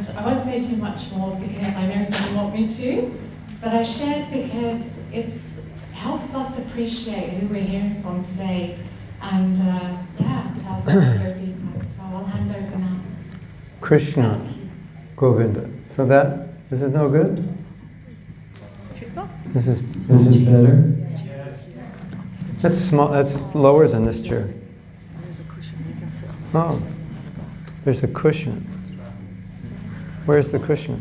And I won't say too much more because I know you don't want me to, but I shared because it helps us appreciate who we're hearing from today, and tells us to go deeper. So I'll hand over now. Krishna, Govinda. So this is no good? This is better? That's small, that's lower than this chair. There's a cushion you can sit on. Oh, there's a cushion. Where's the cushion?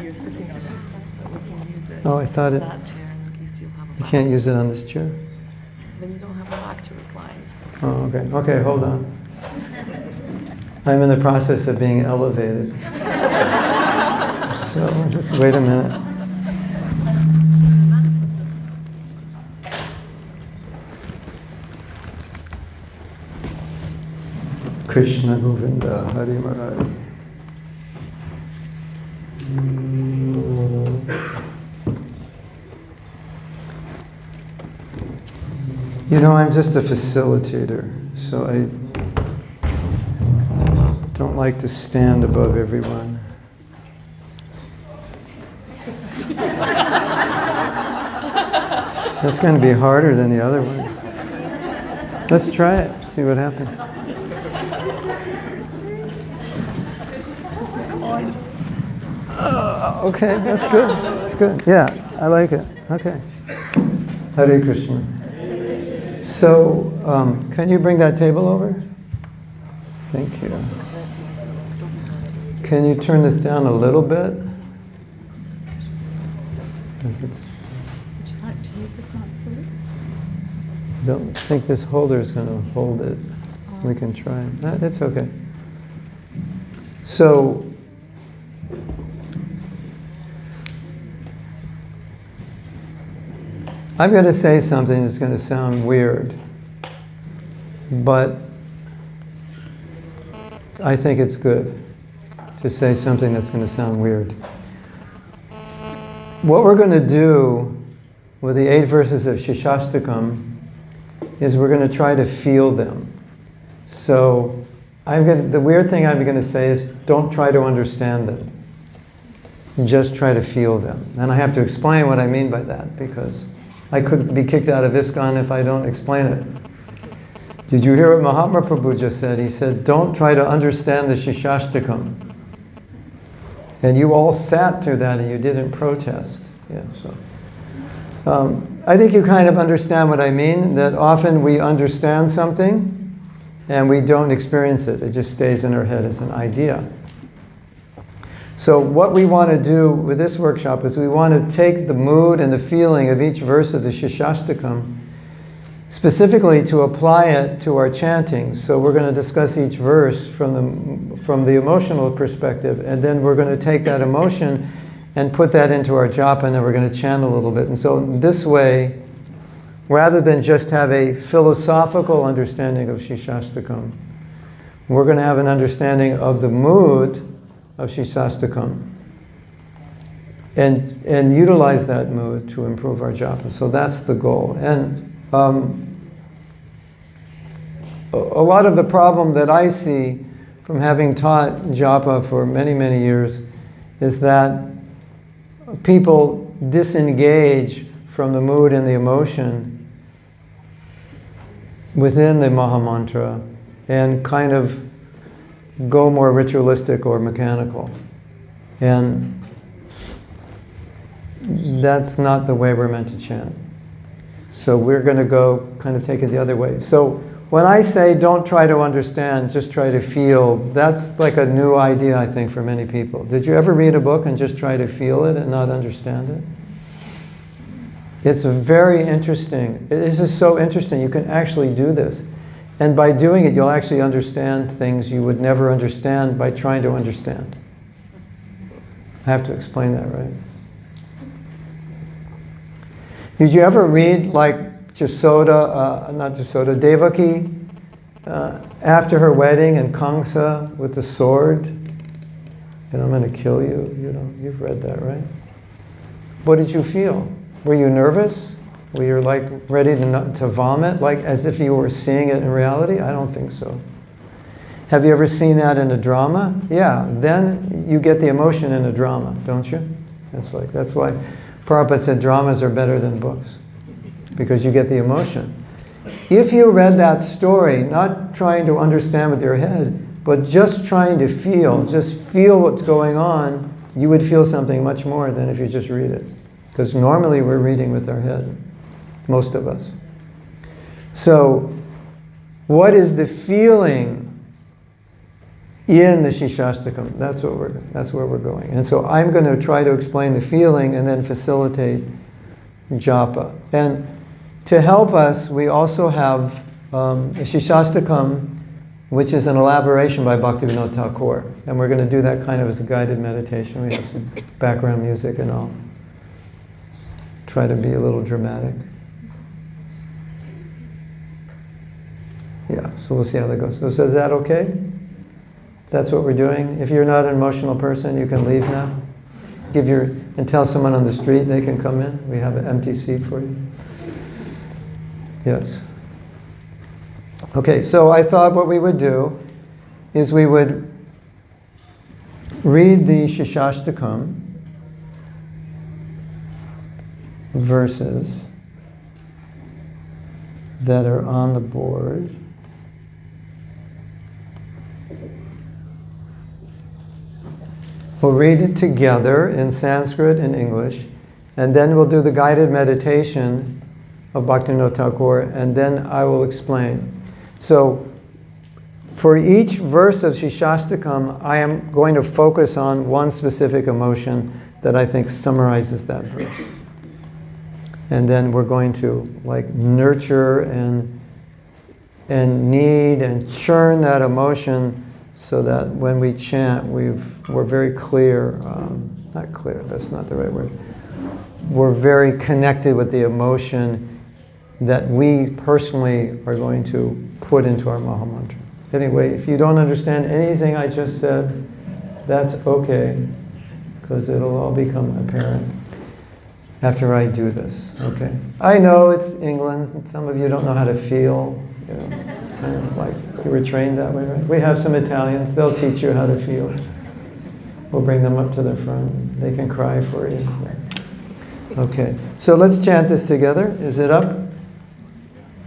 You're sitting on that side, but we can use it. Oh, I thought it. That chair, and at least you'll have a You back. can't use it on this chair? Then you don't have a back to recline. Oh, okay. Okay, hold on. I'm in the process of being elevated. So, just wait a minute. Krishna Govinda Hari Maharaj. You know, I'm just a facilitator, so I don't like to stand above everyone. That's going to be harder than the other one. Let's try it, see what happens. Okay, that's good. That's good. Yeah, I like it. Okay. Hare Krishna. So, can you bring that table over? Thank you. Can you turn this down a little bit? I don't think this holder is going to hold it. We can try. It's okay. So, I'm going to say something that's going to sound weird, but I think it's good to say something that's going to sound weird. What we're going to do with the 8 verses of Siksastakam is we're going to try to feel them. So the weird thing I'm going to say is don't try to understand them. Just try to feel them. And I have to explain what I mean by that, because I could be kicked out of ISKCON if I don't explain it. Did you hear what Mahatma Prabhu just said? He said, don't try to understand the Siksastakam. And you all sat through that and you didn't protest. Yeah, so. I think you kind of understand what I mean, that often we understand something and we don't experience it. It just stays in our head as an idea. So what we want to do with this workshop is we want to take the mood and the feeling of each verse of the Siksastakam, specifically to apply it to our chanting. So we're going to discuss each verse from the emotional perspective, and then we're going to take that emotion and put that into our japa, and then we're going to chant a little bit. And so this way, rather than just have a philosophical understanding of Siksastakam, we're going to have an understanding of the mood of Siksastakam and utilize that mood to improve our japa. So that's the goal. And a lot of the problem that I see from having taught japa for many, many years is that people disengage from the mood and the emotion within the Mahamantra and kind of go more ritualistic or mechanical. And that's not the way we're meant to chant. So we're going to go kind of take it the other way. So when I say don't try to understand, just try to feel, that's like a new idea, I think, for many people. Did you ever read a book and just try to feel it and not understand it? It's very interesting. This is so interesting. You can actually do this. And by doing it, you'll actually understand things you would never understand by trying to understand. I have to explain that, right? Did you ever read like Devaki, after her wedding and Kamsa with the sword? And I'm going to kill you. You know, you've read that, right? What did you feel? Were you nervous? Were you like ready to vomit, like as if you were seeing it in reality? I don't think so. Have you ever seen that in a drama? Yeah, then you get the emotion in a drama, don't you? That's why Prabhupada said dramas are better than books, because you get the emotion. If you read that story, not trying to understand with your head, but just trying to feel, just feel what's going on, you would feel something much more than if you just read it. Because normally we're reading with our head, most of us. So, what is the feeling in the Siksastakam? That's where we're going. And so I'm going to try to explain the feeling and then facilitate Japa. And to help us, we also have a Siksastakam, which is an elaboration by Bhaktivinoda Thakur. And we're going to do that kind of as a guided meditation. We have some background music and all. Try to be a little dramatic. Yeah, so we'll see how that goes. So is that okay? That's what we're doing. If you're not an emotional person, you can leave now. And tell someone on the street they can come in. We have an empty seat for you. Yes. Okay, so I thought what we would do is we would read the Siksastakam verses that are on the board. We'll read it together in Sanskrit and English, and then we'll do the guided meditation of Bhaktivinoda Thakur, and then I will explain. So, for each verse of Siksastakam, I am going to focus on one specific emotion that I think summarizes that verse. And then we're going to nurture and knead and churn that emotion so that when we chant, we're very clear, not clear, that's not the right word. We're very connected with the emotion that we personally are going to put into our Maha Mantra. Anyway, if you don't understand anything I just said, that's okay, because it'll all become apparent after I do this, okay? I know it's England, and some of you don't know how to feel. It's kind of like you were trained that way, right? We have some Italians, they'll teach you how to feel. We'll bring them up to the front. They can cry for you. Okay, so let's chant this together. Is it up?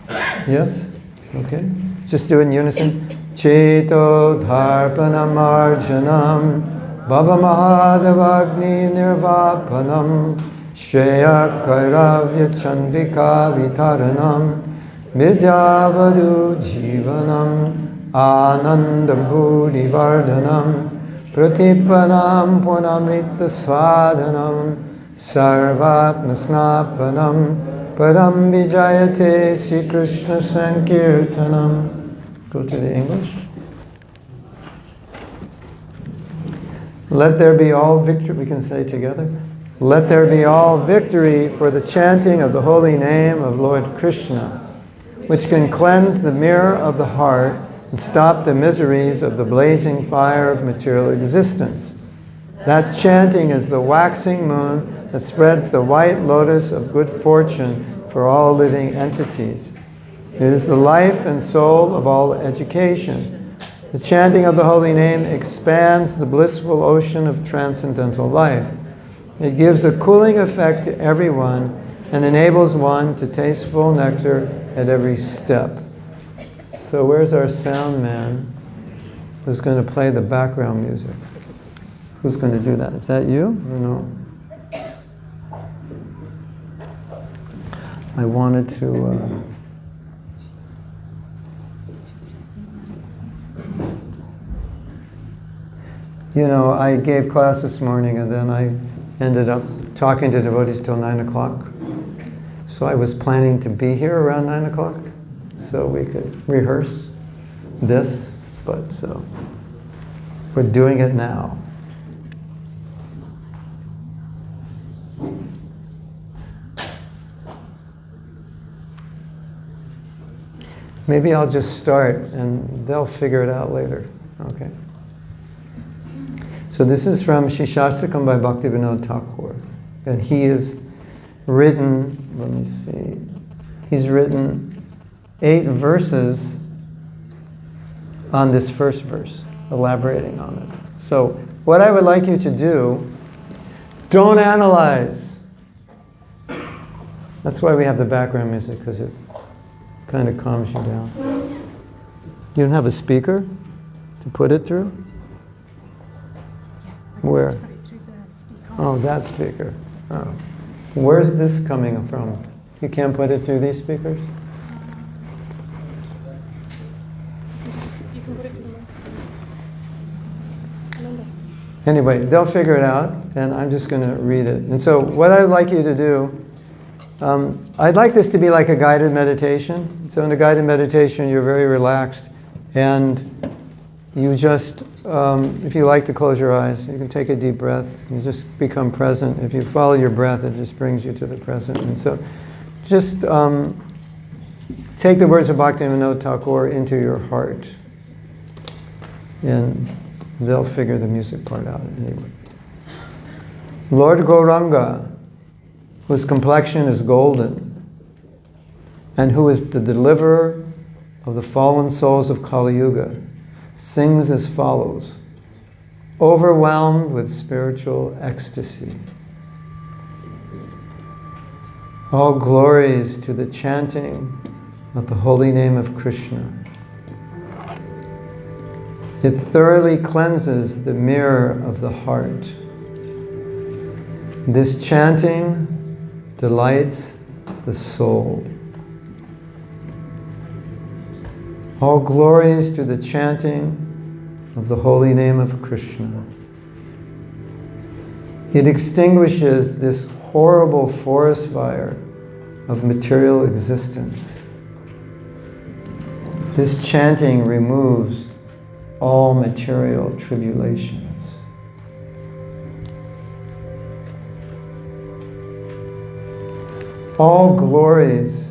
Yes? Okay. Just do it in unison. Cheto dharpanam arjanam bhava mahadavagni nirvapanam shreya kairavya chandrika vitaranam vidyavadu jivanam anandam buddhi vardhanam pratipanam punamrita swadhanam sarvatma snapanam Param Vijayate Sri Krishna Sankirtanam. Go to the English. Let there be all victory, we can say together. Let there be all victory for the chanting of the holy name of Lord Krishna, which can cleanse the mirror of the heart and stop the miseries of the blazing fire of material existence. That chanting is the waxing moon that spreads the white lotus of good fortune for all living entities. It is the life and soul of all education. The chanting of the holy name expands the blissful ocean of transcendental life. It gives a cooling effect to everyone and enables one to taste full nectar at every step. So where's our sound man who's going to play the background music? Who's going to do that? Is that you or no? I wanted to... I gave class this morning and then I ended up talking to devotees till 9 o'clock. So I was planning to be here around 9 o'clock so we could rehearse this, but so we're doing it now. Maybe I'll just start and they'll figure it out later. Okay. So this is from Siksastakam by Bhaktivinoda Thakur. And he has written, let me see, he's written 8 verses on this first verse, elaborating on it. So what I would like you to do, don't analyze. That's why we have the background music, because it kind of calms you down. You don't have a speaker to put it through? Where? Oh, that speaker. Oh. Where's this coming from? You can't put it through these speakers? Anyway, they'll figure it out, and I'm just going to read it. And so what I'd like you to do, I'd like this to be like a guided meditation. So in a guided meditation, you're very relaxed, and you just, if you like to close your eyes, you can take a deep breath. You just become present. If you follow your breath, it just brings you to the present. And so just take the words of Bhaktivinoda Thakur into your heart, and they'll figure the music part out anyway. Lord Gauranga, whose complexion is golden, and who is the deliverer of the fallen souls of Kali Yuga, sings as follows, overwhelmed with spiritual ecstasy. All glories to the chanting of the holy name of Krishna. It thoroughly cleanses the mirror of the heart. This chanting delights the soul. All glories to the chanting of the holy name of Krishna. It extinguishes this horrible forest fire of material existence. This chanting removes all material tribulations. All glories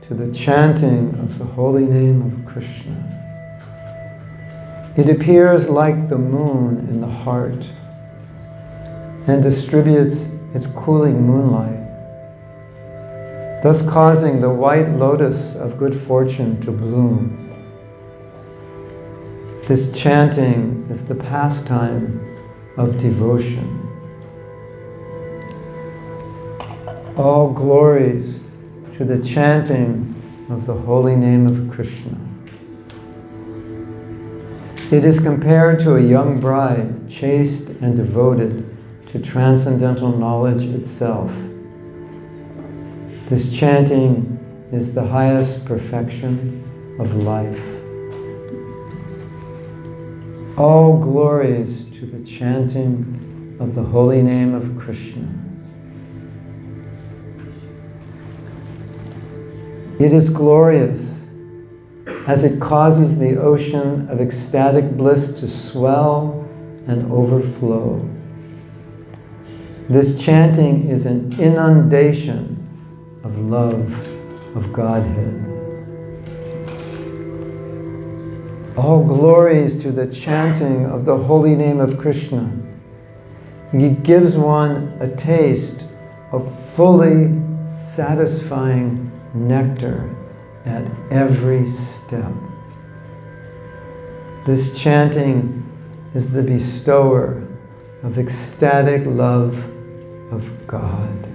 to the chanting of the holy name of Krishna. It appears like the moon in the heart and distributes its cooling moonlight, thus causing the white lotus of good fortune to bloom. This chanting is the pastime of devotion. All glories to the chanting of the holy name of Krishna. It is compared to a young bride, chaste and devoted to transcendental knowledge itself. This chanting is the highest perfection of life. All glories to the chanting of the holy name of Krishna. It is glorious as it causes the ocean of ecstatic bliss to swell and overflow. This chanting is an inundation of love of Godhead. All glories to the chanting of the holy name of Krishna. It gives one a taste of fully satisfying nectar at every step. This chanting is the bestower of ecstatic love of God.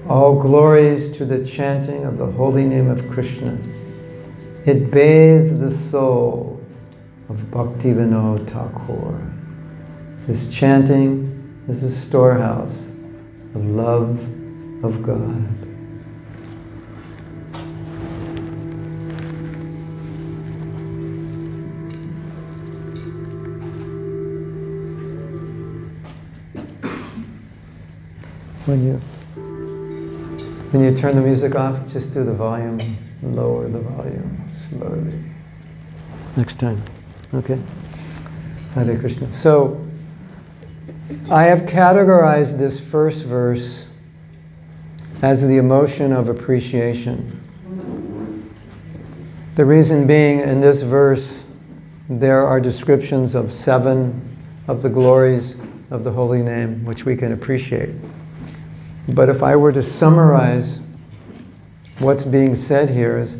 All glories to the chanting of the holy name of Krishna. It bathes the soul of Bhaktivinoda Thakur. This chanting is a storehouse of love of God. When you turn the music off, just do the volume, lower the volume slowly. Next time, okay? Hare Krishna. So, I have categorized this first verse as the emotion of appreciation. The reason being, in this verse, there are descriptions of 7 of the glories of the holy name, which we can appreciate. But if I were to summarize what's being said here is,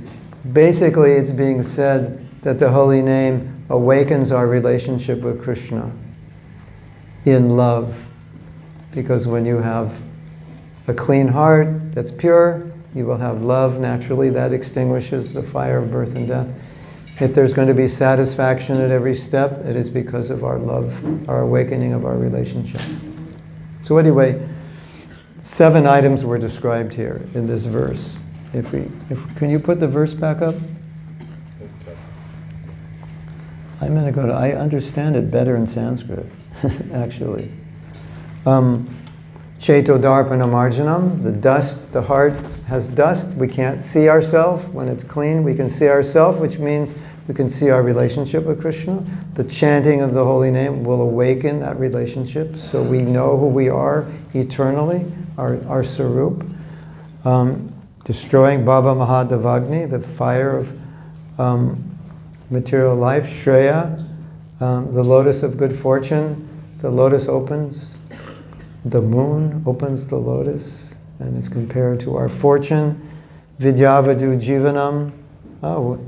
Basically, it's being said that the holy name awakens our relationship with Krishna in love. Because when you have a clean heart that's pure, you will have love naturally. That extinguishes the fire of birth and death. If there's going to be satisfaction at every step, it is because of our love, our awakening of our relationship. So anyway, 7 items were described here in this verse. Can you put the verse back up? I'm going to go to, I understand it better in Sanskrit, actually. Cheto darpana marjanam, the dust, the heart has dust. We can't see ourselves. When it's clean, we can see ourselves, which means we can see our relationship with Krishna. The chanting of the holy name will awaken that relationship, so we know who we are eternally, our sarup. Destroying Bhava Mahadavagni, the fire of material life, Shreya, the lotus of good fortune. The lotus opens, the moon opens the lotus, and it's compared to our fortune. Vidyavadu Jivanam. Oh,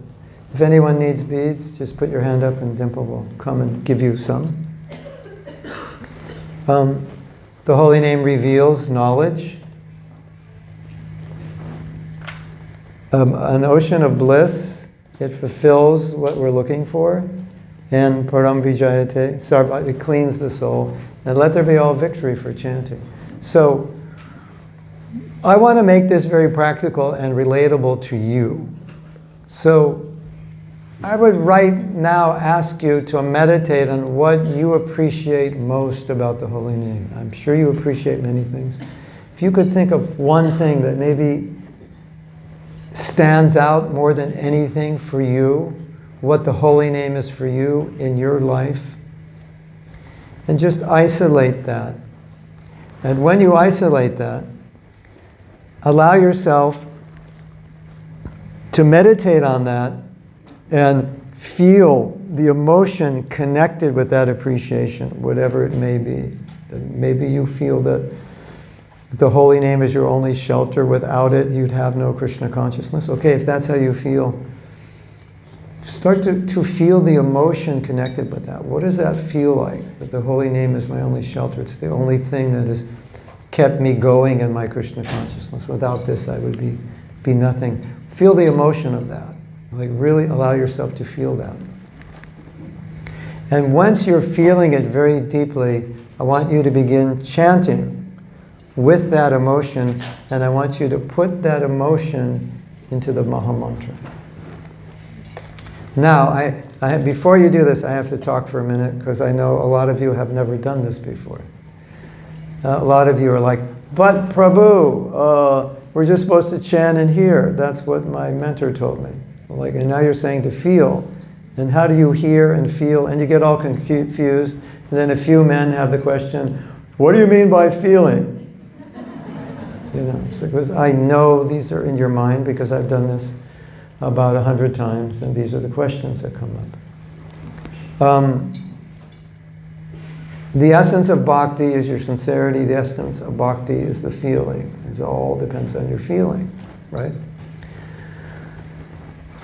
if anyone needs beads, just put your hand up and Dimple will come and give you some. The holy name reveals knowledge. An ocean of bliss, it fulfills what we're looking for. And Param Vijayate, it cleans the soul. And let there be all victory for chanting. So, I want to make this very practical and relatable to you. So, I would right now ask you to meditate on what you appreciate most about the holy name. I'm sure you appreciate many things. If you could think of one thing that maybe stands out more than anything for you, what the holy name is for you in your life, and just isolate that. And when you isolate that, allow yourself to meditate on that and feel the emotion connected with that appreciation, whatever it may be. Maybe you feel that the holy name is your only shelter. Without it, you'd have no Krishna consciousness. Okay, if that's how you feel, start to feel the emotion connected with that. What does that feel like? That the holy name is my only shelter. It's the only thing that has kept me going in my Krishna consciousness. Without this, I would be nothing. Feel the emotion of that. Like really allow yourself to feel that. And once you're feeling it very deeply, I want you to begin chanting with that emotion, and I want you to put that emotion into the Maha Mantra. Now, before you do this, I have to talk for a minute, because I know a lot of you have never done this before. A lot of you are like, but Prabhu, we're just supposed to chant in here. That's what my mentor told me. Like, and now you're saying to feel. And how do you hear and feel? And you get all confused. And then a few men have the question, what do you mean by feeling? You know, because I know these are in your mind because I've done this about 100 times, and these are the questions that come up. The essence of bhakti is your sincerity. The essence of bhakti is the feeling. It all depends on your feeling, right?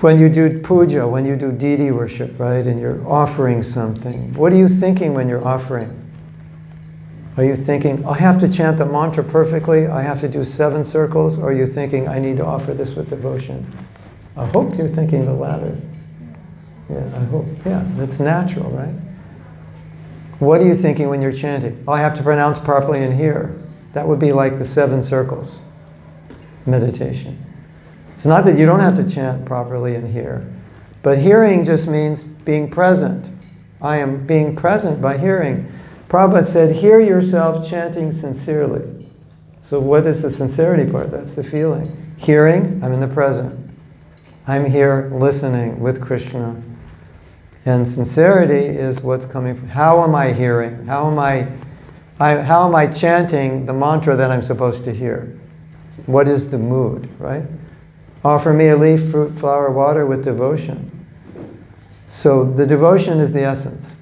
When you do puja, when you do deity worship, right, and you're offering something, what are you thinking when you're offering? Are you thinking, I have to chant the mantra perfectly, I have to do 7 circles, or are you thinking, I need to offer this with devotion? I hope you're thinking the latter. Yeah, I hope. Yeah, that's natural, right? What are you thinking when you're chanting? Oh, I have to pronounce properly in here. That would be like the 7 circles meditation. It's not that you don't have to chant properly in here, but hearing just means being present. I am being present by hearing. Prabhupada said, hear yourself chanting sincerely. So what is the sincerity part? That's the feeling. Hearing, I'm in the present. I'm here listening with Krishna. And sincerity is what's coming from. How am I hearing? How am I chanting the mantra that I'm supposed to hear? What is the mood, right? Offer me a leaf, fruit, flower, water with devotion. So the devotion is the essence.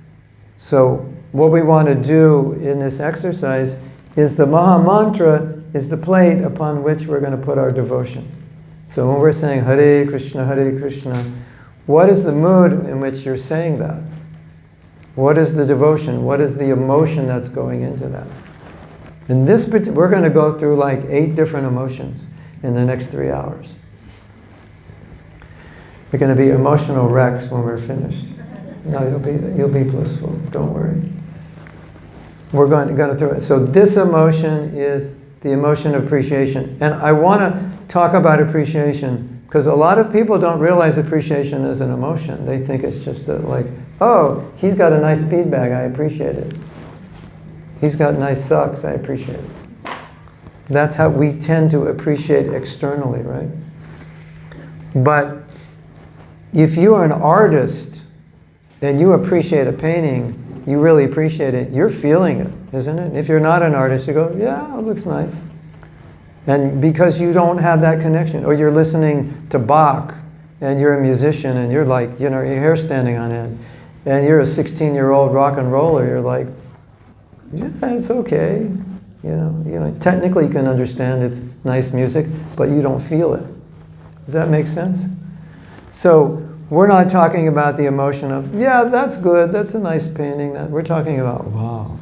So what we want to do in this exercise is the Maha Mantra is the plate upon which we're going to put our devotion. So when we're saying Hare Krishna, what is the mood in which you're saying that? What is the devotion? What is the emotion that's going into that? In this, we're going to go through like 8 different emotions in the next 3 hours. We're going to be emotional wrecks when we're finished. No, you'll be blissful. Don't worry. We're going to go through it. So this emotion is the emotion of appreciation. And I want to talk about appreciation because a lot of people don't realize appreciation is an emotion. They think it's just like, oh, he's got a nice bead bag, I appreciate it. He's got nice socks, I appreciate it. That's how we tend to appreciate externally, right? But if you are an artist and you appreciate a painting, you really appreciate it, you're feeling it, isn't it? If you're not an artist, you go, yeah, it looks nice. And because you don't have that connection, or you're listening to Bach, and you're a musician, and you're like, you know, your hair's standing on end, and you're a 16-year-old rock and roller, you're like, yeah, it's okay. You know, technically you can understand it's nice music, but you don't feel it. Does that make sense? So we're not talking about the emotion of, yeah, that's good, that's a nice painting. We're talking about, wow,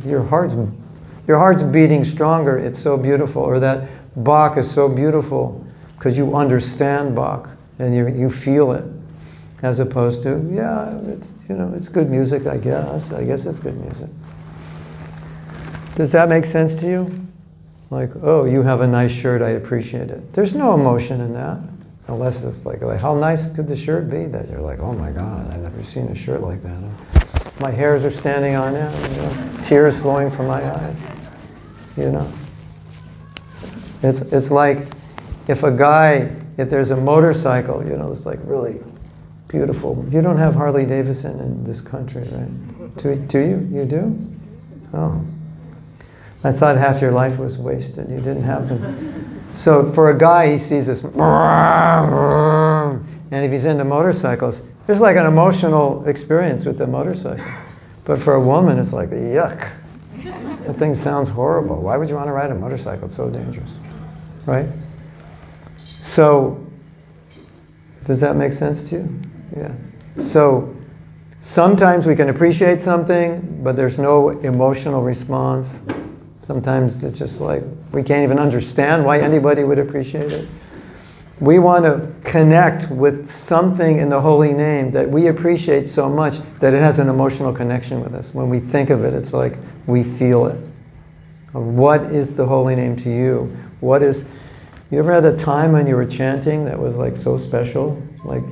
your heart's beating stronger, it's so beautiful. Or that Bach is so beautiful because you understand Bach and you feel it. As opposed to, yeah, it's good music, I guess it's good music. Does that make sense to you? Like, oh, you have a nice shirt, I appreciate it. There's no emotion in that. Unless it's like, how nice could the shirt be that you're like, oh my God, I've never seen a shirt like that. My hairs are standing on end, tears flowing from my eyes. It's like if there's a motorcycle, it's like really beautiful. You don't have Harley Davidson in this country, right? Do you? You do? Oh. I thought half your life was wasted. You didn't have them. So for a guy, he sees this, and if he's into motorcycles, there's like an emotional experience with the motorcycle. But for a woman, it's like, yuck. That thing sounds horrible. Why would you want to ride a motorcycle? It's so dangerous. Right? So, does that make sense to you? Yeah. So, sometimes we can appreciate something, but there's no emotional response. Sometimes it's just like, we can't even understand why anybody would appreciate it. We want to connect with something in the holy name that we appreciate so much that it has an emotional connection with us. When we think of it, it's like we feel it. What is the holy name to you? You ever had a time when you were chanting that was like so special? Like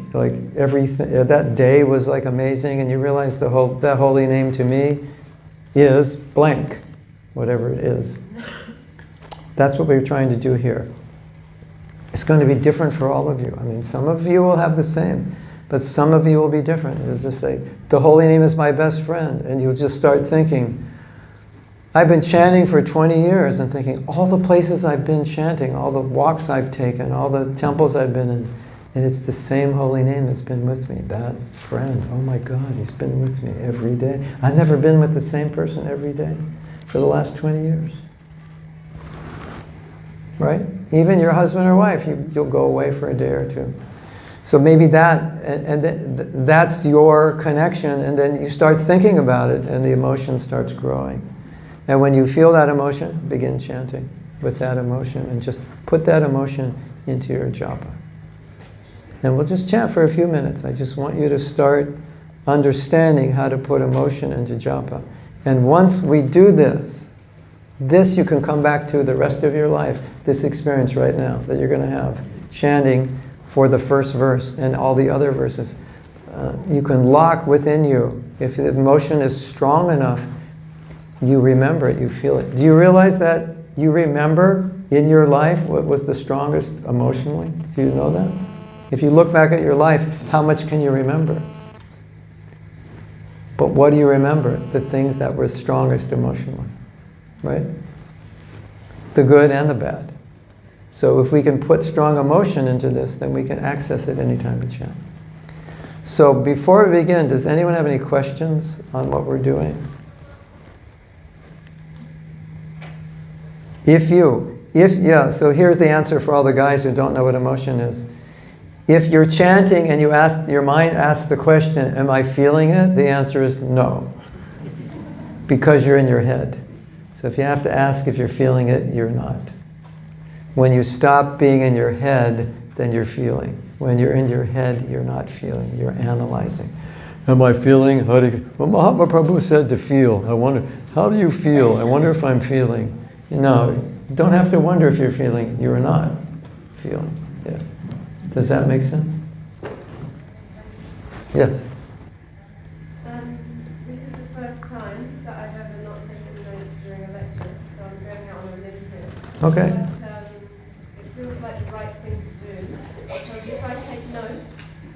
everything, that day was like amazing, and you realize that holy name to me is blank, whatever it is. That's what we're trying to do here. It's going to be different for all of you. I mean, some of you will have the same, but some of you will be different. You'll just say, the holy name is my best friend, and you'll just start thinking, I've been chanting for 20 years and thinking, all the places I've been chanting, all the walks I've taken, all the temples I've been in, and it's the same holy name that's been with me, that friend. Oh my God, he's been with me every day. I've never been with the same person every day for the last 20 years. Right? Even your husband or wife, you'll go away for a day or two. So maybe that's your connection, and then you start thinking about it, and the emotion starts growing. And when you feel that emotion, begin chanting with that emotion, and just put that emotion into your japa. And we'll just chant for a few minutes. I just want you to start understanding how to put emotion into japa. And once we do this you can come back to the rest of your life, this experience right now that you're going to have, chanting for the first verse and all the other verses. You can lock within you. If the emotion is strong enough, you remember it, you feel it. Do you realize that you remember in your life what was the strongest emotionally? Do you know that? If you look back at your life, how much can you remember? But what do you remember? The things that were strongest emotionally. Right? The good and the bad. So if we can put strong emotion into this, then we can access it anytime we chant. So before we begin, does anyone have any questions on what we're doing? If So here's the answer for all the guys who don't know what emotion is. If you're chanting and your mind asks the question, am I feeling it? The answer is no. Because you're in your head. So if you have to ask if you're feeling it, you're not. When you stop being in your head, then you're feeling. When you're in your head, you're not feeling. You're analyzing. Am I feeling? Well, Mahatma Prabhu said to feel. I wonder, how do you feel? I wonder if I'm feeling. No, you don't have to wonder if you're feeling. You are not feeling. Yeah. Does that make sense? Yes. This is the first time that I've ever not taken notes during a lecture, so I'm going out on a limb here. Okay. But it feels like the right thing to do. Because if I take notes,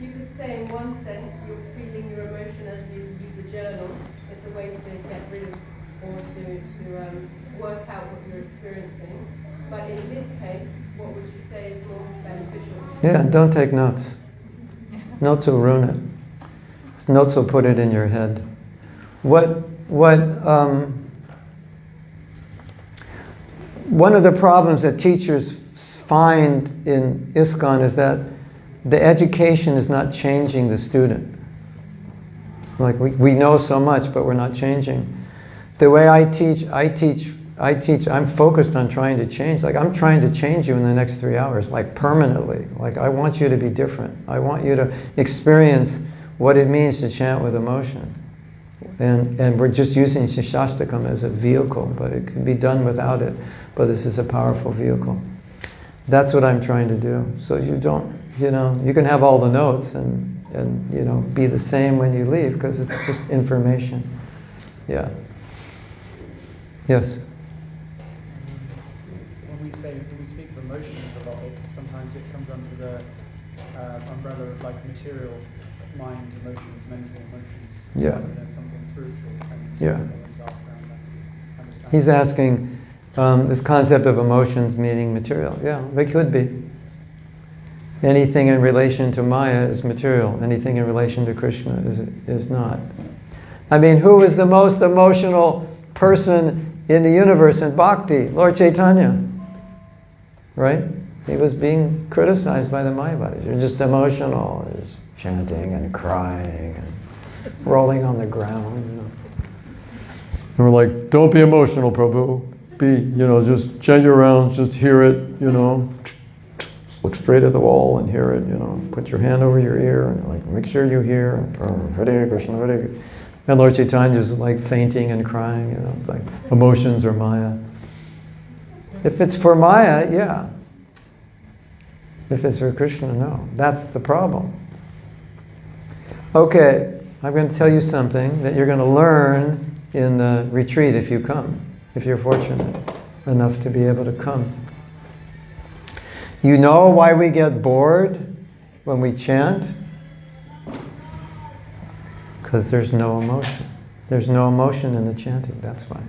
you could say in one sense you're feeling your emotion as you use a journal. It's a way to get rid of or to work out what you're experiencing. But in this case, what would you say is more beneficial? Yeah, don't take notes. Notes will ruin it. Notes will put it in your head. One of the problems that teachers find in ISKCON is that the education is not changing the student. Like we know so much, but we're not changing. The way I teach, I'm focused on trying to change. Like I'm trying to change you in the next 3 hours, like permanently. Like I want you to be different. I want you to experience what it means to chant with emotion. And we're just using Siksastakam as a vehicle, but it can be done without it. But this is a powerful vehicle. That's what I'm trying to do. So you don't, you can have all the notes and be the same when you leave, because it's just information. Yeah. Yes? When we speak of emotions a lot, sometimes it comes under the umbrella of like material mind emotions, mental emotions, Yeah. rather than something spiritual. And Yeah. everyone's asked around that. Understand. He's asking this concept of emotions meaning material. Yeah, they could be. Anything in relation to Maya is material. Anything in relation to Krishna is not. I mean, who is the most emotional person in the universe in Bhakti? Lord Chaitanya. Right? He was being criticized by the Mayavadis. You're just emotional. Just chanting and crying and rolling on the ground. And we're like, don't be emotional, Prabhu. Just chant around, just hear it, Look straight at the wall and hear it, Put your hand over your ear and like make sure you hear. Hare Krishna, Hare. And Lord Chaitanya's like fainting and crying, it's like emotions are Maya. If it's for Maya, yeah. If it's for Krishna, no. That's the problem. Okay, I'm going to tell you something that you're going to learn in the retreat if you come, if you're fortunate enough to be able to come. You know why we get bored when we chant? Because there's no emotion. There's no emotion in the chanting, that's why.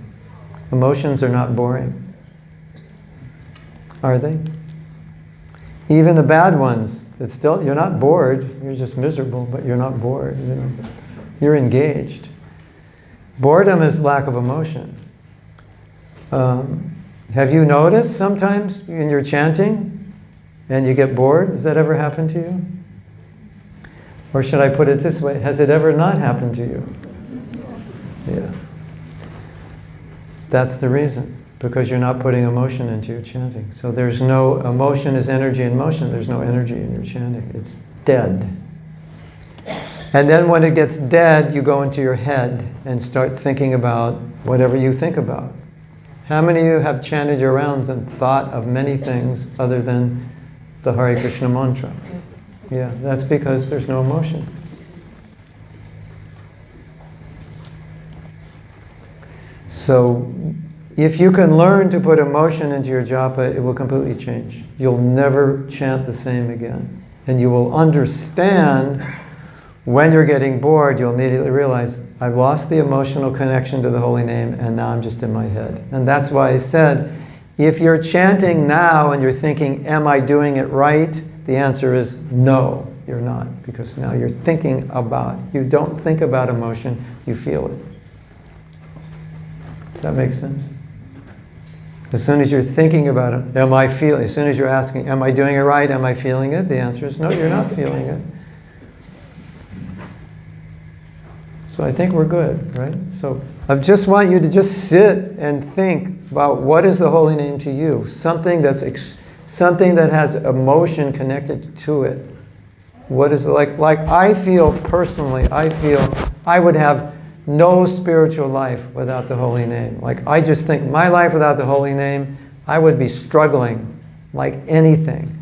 Emotions are not boring. Are they? Even the bad ones, you're not bored, you're just miserable, but you're not bored. You're engaged. Boredom is lack of emotion. Have you noticed sometimes when you're chanting and you get bored? Has that ever happened to you? Or should I put it this way? Has it ever not happened to you? Yeah. That's the reason. Because you're not putting emotion into your chanting. So there's no emotion is energy in motion. There's no energy in your chanting. It's dead. And then when it gets dead, you go into your head and start thinking about whatever you think about. How many of you have chanted your rounds and thought of many things other than the Hare Krishna mantra? Yeah, that's because there's no emotion. So if you can learn to put emotion into your japa, it will completely change. You'll never chant the same again. And you will understand when you're getting bored, you'll immediately realize, I've lost the emotional connection to the holy name and now I'm just in my head. And that's why I said, if you're chanting now and you're thinking, am I doing it right? The answer is no, you're not. Because now you're thinking about, you don't think about emotion, you feel it. Does that make sense? As soon as you're thinking about it, am I feeling? As soon as you're asking, am I doing it right? Am I feeling it? The answer is no, you're not feeling it. So I think we're good, right? So I just want you to just sit and think about what is the holy name to you. Something something that has emotion connected to it. What is it like? Like I feel personally, I would have no spiritual life without the holy name. Like I just think my life without the holy name, I would be struggling like anything.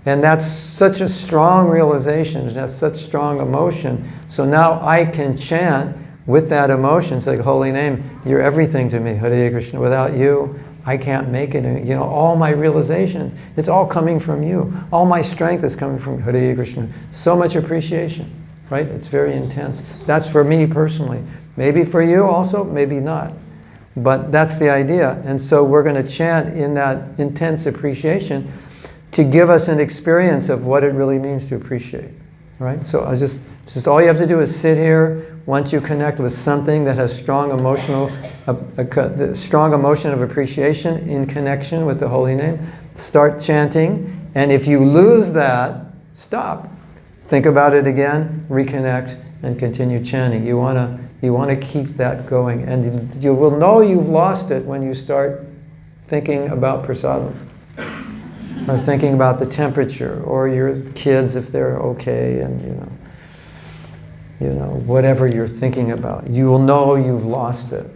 And that's such a strong realization, that's such strong emotion. So now I can chant with that emotion, say, holy name, you're everything to me, Hare Krishna. Without you, I can't make it. You know, all my realizations, it's all coming from you. All my strength is coming from Hare Krishna. So much appreciation, right? It's very intense. That's for me personally. Maybe for you also, maybe not. But that's the idea. And so we're going to chant in that intense appreciation to give us an experience of what it really means to appreciate, right? So I just all you have to do is sit here. Once you connect with something that has strong strong emotion of appreciation in connection with the holy name, start chanting. And if you lose that, stop. Think about it again, reconnect, and continue chanting. You want to keep that going, and you will know you've lost it when you start thinking about prasadam, or thinking about the temperature, or your kids if they're okay, and you know, whatever you're thinking about. You will know you've lost it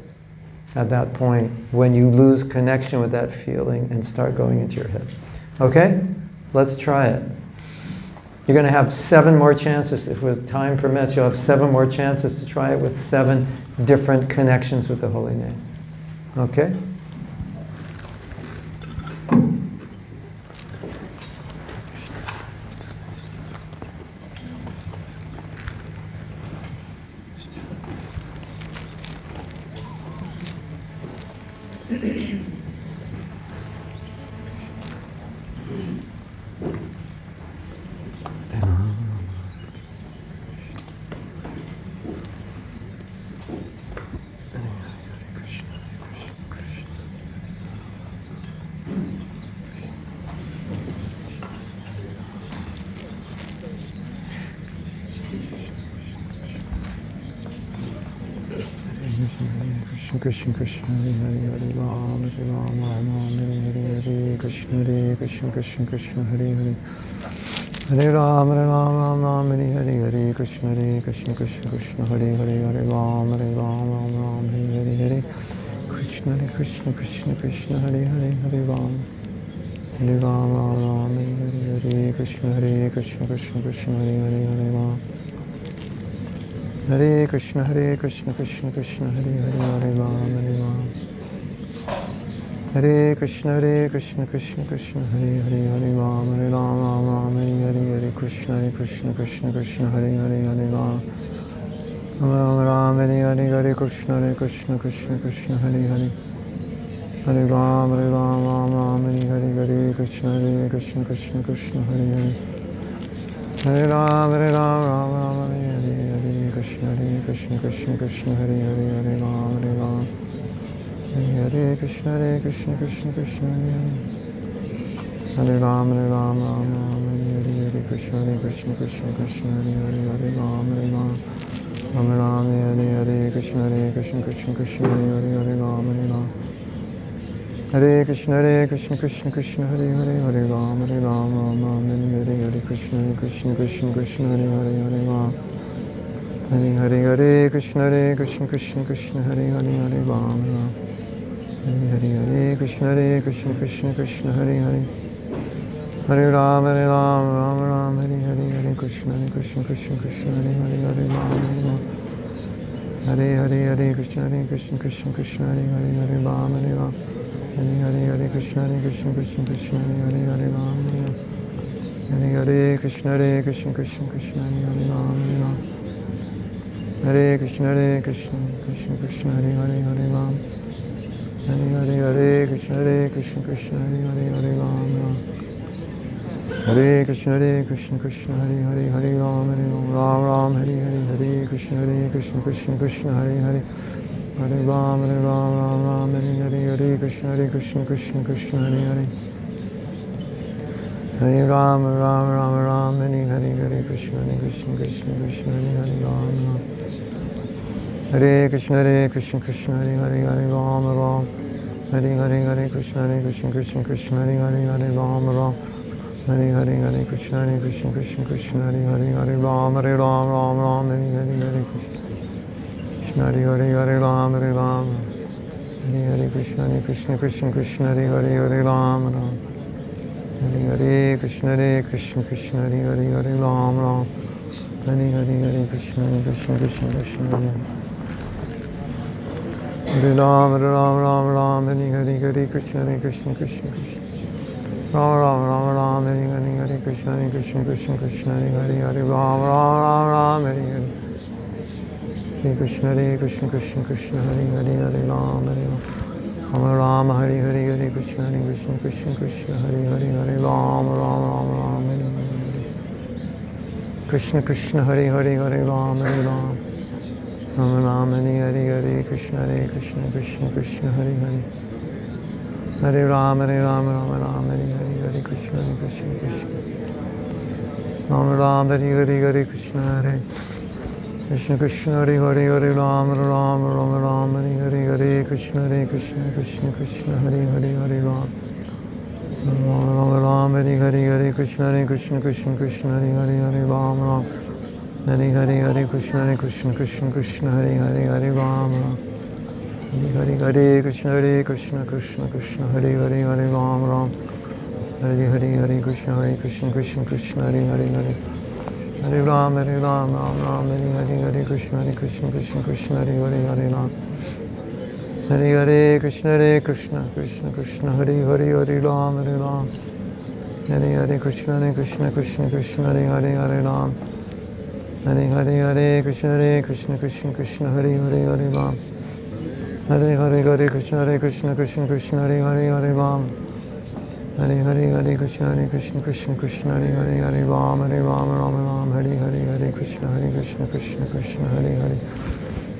at that point when you lose connection with that feeling and start going into your head. Okay? Let's try it. You're going to have 7 more chances. If time permits, you'll have 7 more chances to try it with 7 different connections with the holy name. Okay? Krishna Krishna Hare Hare Hare Ram Hare Ram Ram Hare Hare Hare Krishna Krishna Krishna Hare Hare Hare Ram Ram Hare Hare Hare Krishna Krishna Krishna Hare Hare Hare Ram Ram Hare Hare Hare Krishna Krishna Hare Hare Hare Ram Ram Hare Hare Krishna Krishna Krishna Hare Hare Ram Hare Krishna Krishna Krishna Hare Hare Ram Hare Krishna Krishna Krishna Hare Hare Ram Ram Hare Hare Krishna Krishna Krishna Hare Hare Ram Ram Hare Hare Krishna Krishna Krishna Hare Hare Hare Ram Ram Hare Hare Krishna Krishna Krishna Hare Hare Hare Ram Hare Hare Krishna Krishna Hare Hare Hare Ram Hare Krishna Krishna Hare Ram Hare Hare Krishna Krishna Hare Hare Ram Hare Krishna Krishna Hare Ram Hare Krishna Krishna Hare Hare Ram Hare Krishna Krishna Hare Hare Ram Hare Krishna Krishna Hare Hare Ram Hare Krishna Krishna Hare Hare Hare Ram Ram Hare Krishna Krishna Hare Hare Ram Hare Krishna Krishna Hare Ram Hare Krishna Krishna Hare Hare Ram Hare Krishna Krishna Hare Ram Hare Krishna Krishna Hare Hare Ram Hare Krishna Krishna Hare Hare Ram Hare Krishna Krishna Hare Hare Ram Ram Hare Hare Krishna Krishna Hare Hare Hare Ram, Ram Ram, Hare Hare Krishna, Krishna Krishna, Hare Hare. Hare Ram, Ram Ram, Hare Hare Krishna, Krishna Krishna, Hare Hare Ram Ram. Hare Krishna, Krishna, Hare Hare, Hare Ram Ram. Hare Krishna, Krishna Krishna, Hare Hare Ram Ram. Hare Krishna, Krishna Krishna, Hare Hare Ram, Hare Ram Ram, Hare Krishna, Hare Ram, Hare Ram. Hare Krishna, Krishna Krishna, Hare Hare Ram Ram. Hare Krishna, Krishna Krishna, Hare Hare Ram Ram. Hare Krishna, Krishna Krishna, Hare Ram, Hare Ram Ram, Hare Krishna, Krishna Krishna, Ram Ram, Hare Krishna, Krishna Krishna, Hare Hare Ram Ram, Hare Krishna, Krishna Krishna, Hare Hare Ram, Hare Ram, Hare Krishna, Krishna Krishna, Hare Hare Ram Ram, Hare Krishna Krishna, Hare Ram, Hare Ram. Ram Ram, Hare Krishna, Krishna Krishna, Hare Hare. Hare Ram, Ram Ram, Hare Krishna, Krishna Krishna. Ram Ram, Hare Krishna, Hare Krishna Krishna, Hare Hare Ram Ram, Hare Krishna, Krishna Krishna, Hare Hare Ram. Ram Ram, Hare Krishna, Krishna Krishna, Hare Hare Ram Ram. Hare Krishna, Krishna Krishna, Hare Hare Ram Ram. Hare Krishna, Krishna Krishna, Hare Hare Ram Ram. Hare Krishna, Krishna Krishna, Hare Hare. Hare Ram, Ram Ram, Hare Krishna, Krishna Krishna, Hare Hare Ram. Hare Krishna, Krishna Krishna, Hare Hare Ram, Hare Ram. Hare Krishna, Krishna Krishna, Hare Hare Ram. Hare Krishna, Krishna Krishna, Hare Hare Ram. Hare Krishna, Krishna Krishna, Hare Hare Ram. Hare Krishna, Krishna Krishna, Hare Hare Ram, Hare Ram, Hare Krishna, Krishna, Hare Hare.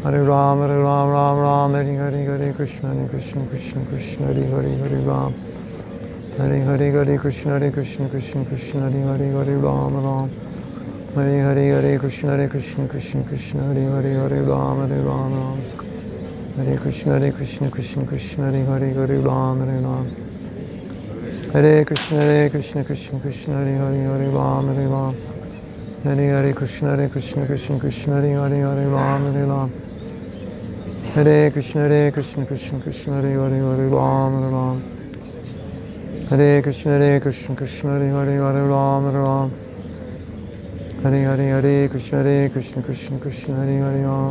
Hare Ram, Ram Hare Krishna, Krishna Krishna, Hare Hare Ram. Hare Krishna, Krishna Krishna, Hare Hare Ram Ram. Hare Krishna, Krishna Krishna, Hare Hare Ram, Hare Ram. Hare Krishna, Krishna Krishna, Hare Hare Ram, Hare Ram. Hare Krishna, Krishna Krishna, Hare Hare Ram, Hare Ram. Hare Krishna, Krishna Krishna, Hare Hare Ram, Hare Ram. Hare Krishna, Krishna Krishna, Hare Hare Ram, Hare Ram. Hare Krishna, Krishna Krishna, Hare Hare Ram,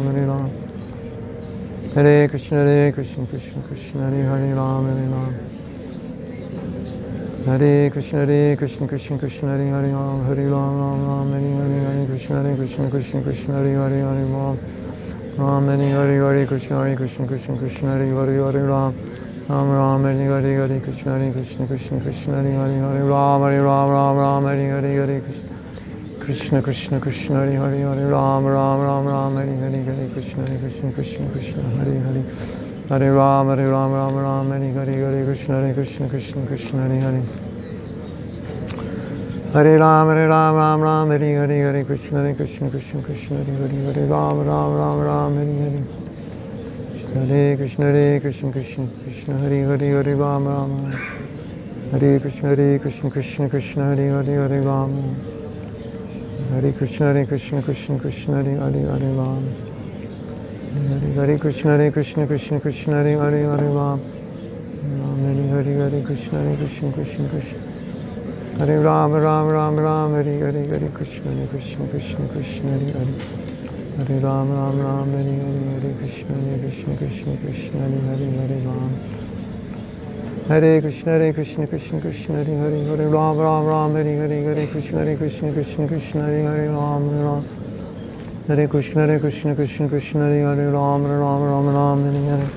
Hare Ram. Hare Krishna, Krishna Krishna, Hare Hare Ram, Hare Ram. Hare Krishna, Krishna Krishna, Hare Hare Ram, Hare Ram. Hare Krishna, Krishna Krishna, Hare Hare Ram, Hare Ram, Hare Krishna, Krishna Krishna, Hare Hare Ram. Ram, Hare Krishna, Krishna Krishna, Hare Hare Ram. Ram, Hare Krishna, Krishna Krishna, Hare Hare Ram, Hare Ram, Hare Krishna, Krishna Krishna, Hare Hare Ram, Ram, Hare Krishna, Krishna Krishna, Hare Hare. Hare Ram, Hare Hare Krishna, Krishna Krishna, Hare Hare. Hare Ram, Hare Hare Krishna, Krishna Krishna, Hare Hare Ram, Ram, Hare Hare. Hare Krishna, Krishna Krishna, Hare Hare Ram, Ram. Hare Krishna, Krishna Krishna, Hare Hare Ram. Hare Krishna, Krishna Krishna, Hare Hare Ram. Hare Krishna, Krishna Krishna, Hare Hare Ram. Hare Krishna, Krishna Krishna, Hare Ram, Ram, Hare Krishna, Krishna Krishna, Hare Hare. Hare Ram, Hare Krishna, Krishna Krishna, Hare Hare Ram. Hare Krishna, Krishna Krishna, Hare Hare Ram, Hare Krishna, Krishna Krishna, Hare Hare Ram, Hare Krishna, Krishna Krishna, Hare Hare Ram, Ram, Hare Hare.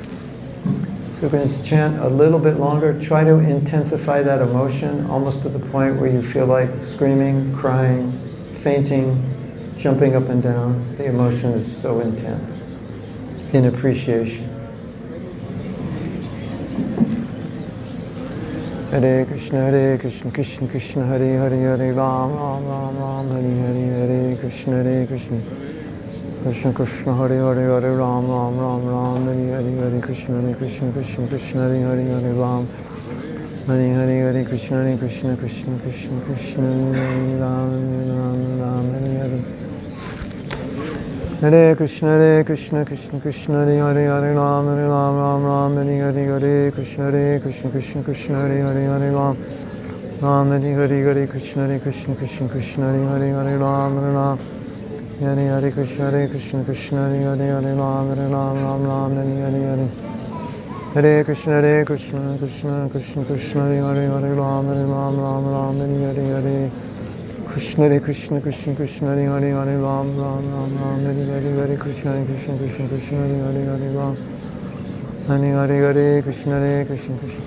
So we're going to chant a little bit longer. Try to intensify that emotion, almost to the point where you feel like screaming, crying, fainting, jumping up and down. The emotion is so intense in appreciation. Hare Krishna, Krishna Krishna, Hare Hare, Hare Ram, Ram Ram, Hare Hare, Hare Krishna, Krishna Krishna, Hare Hare, Hare Ram, Ram Ram, Hare Hare, Hare Krishna, Krishna Krishna, Hare Hare, Hare Ram, Hare Hare, Hare Krishna, Krishna Krishna, Hare Ram, Ram, Hare Hare. Hare Krishna, Krishna Krishna, Hare Hare, Hare Ram, Ram, Hare Hare, Hare Krishna, Krishna Hare Hare, Hare Ram, Ram, Hare Hare, Hare Krishna, Krishna Hare Hare, Hare Ram, Ram, Hare Krishna, Krishna Hare Hare, Hare Ram, Ram, Hare Hare. Hare Krishna, Krishna Krishna, Hare Hare, Hare Ram, Ram, Hare Hare. Krishna, Krishna Krishna, Hare Hare, Hare Ram, Ram, Hare Hare, Hare Krishna, Krishna, Hare Hare, Hare Ram, Hare Hare, Krishna, Krishna.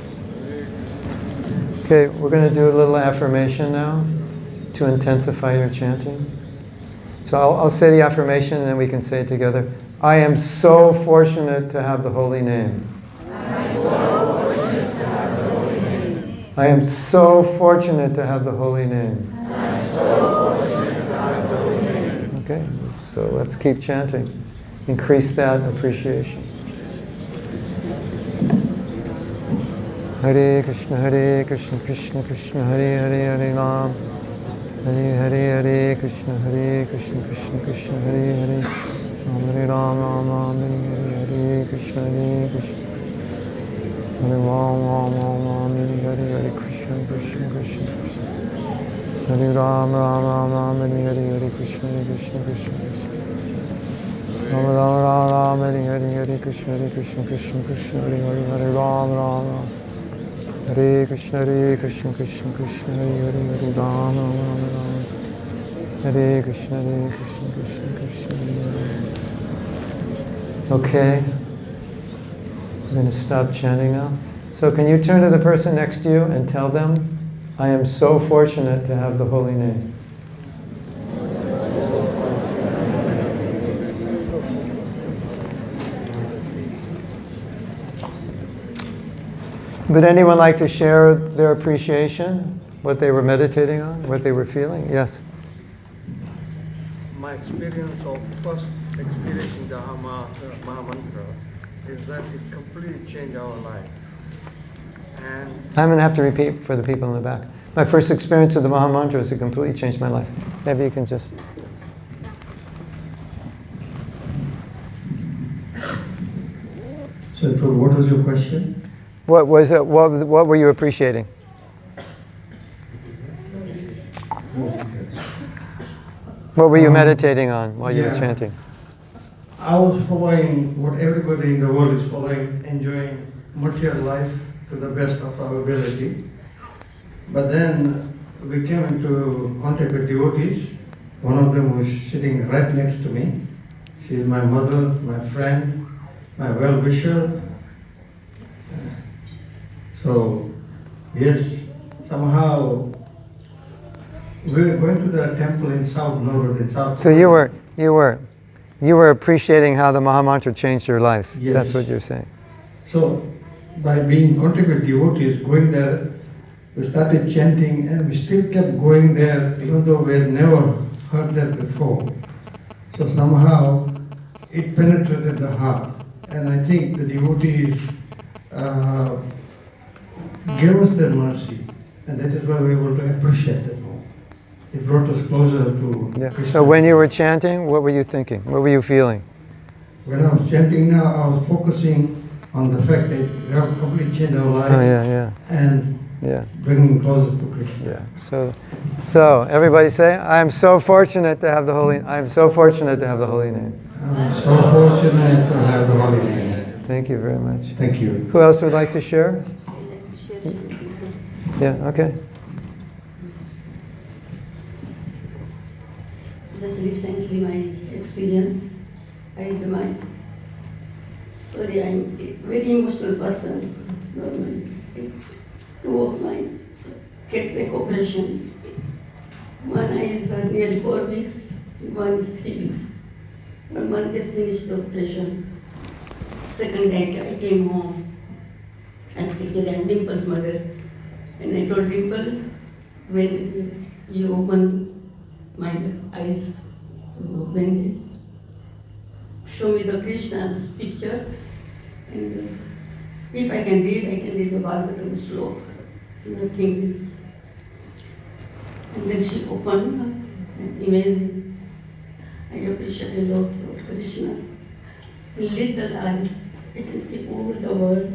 Okay, we're going to do a little affirmation now to intensify your chanting. So I'll say the affirmation and then we can say it together. I am so fortunate to have the holy name. I am so fortunate to have the holy name. Okay, so let's keep chanting. Increase that appreciation. Hare Krishna, Krishna Krishna, Hare Hare, Hare Ram, Hare Krishna, Krishna Krishna, Hare Hare, Hare Ram, Hare Krishna, Hare Ram, Hare Krishna, Krishna. Hare Ram, Hare Krishna, Krishna. Ram, Hare Krishna, Krishna, Hare Ram, Hare Krishna, Krishna, Hare Ram, Hare Krishna, Krishna. Okay, I'm going to stop chanting now. So can you turn to the person next to you and tell them, I am so fortunate to have the holy name. Would anyone like to share their appreciation, what they were meditating on, what they were feeling? Yes? My experience of first experiencing the Maha Mantra is that it completely changed our life. And I'm going to have to repeat for the people in the back. My first experience with the Maha Mantra was it completely changed my life. Maybe you can just... so, what was your question? What was it? What were you appreciating? What were you meditating on while you were chanting? I was following what everybody in the world is following, enjoying material life to the best of our ability. But then we came into contact with devotees. One of them was sitting right next to me. She is my mother, my friend, my well-wisher. So, yes, somehow we were going to the temple in South Norwood, in South. So you were appreciating how the Maha Mantra changed your life. Yes. That's what you're saying. So, by being in contact with devotees, going there, we started chanting, and we still kept going there, even though we had never heard that before. So somehow it penetrated the heart, and I think the devotees gave us their mercy, and that is why we were able to appreciate it more. It brought us closer to Krishna. So when you were chanting, what were you thinking? What were you feeling? When I was chanting now, I was focusing on the fact that we have completely changed our life. Oh yeah. And bringing closer to Krishna. Yeah. So everybody say, I am so fortunate to have the holy. I am so fortunate to have the holy name. I'm so fortunate to have the holy name. Thank you very much. Thank you. Who else would like to share? Yeah. Okay. Just recently, my experience. I'm a very emotional person. Normally, two of my cataract operations. One eye is nearly 4 weeks, one is 3 weeks. On Monday finished the operation. Second day I came home. I'm thinking I'm Dimple's mother. And I told Dimple, when you open my eyes, when you show me the Krishna's picture, and if I can read the Bhagavatam slow. Nothing else. And then she opened, amazing. I appreciate a lot of Krishna. In little eyes, I can see all the world.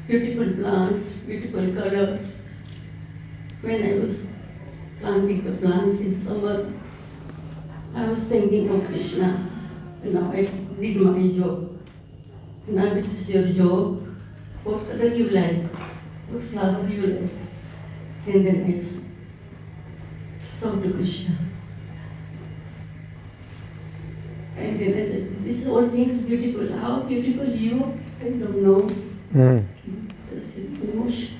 Beautiful plants, beautiful colors. When I was planting the plants in summer, I was thinking of Krishna. And now I did my job. Now it is your job. What color you like? What flower you like? And then I saw to Krishna. And then I said, this is all things beautiful. How beautiful you, I don't know. This is emotion.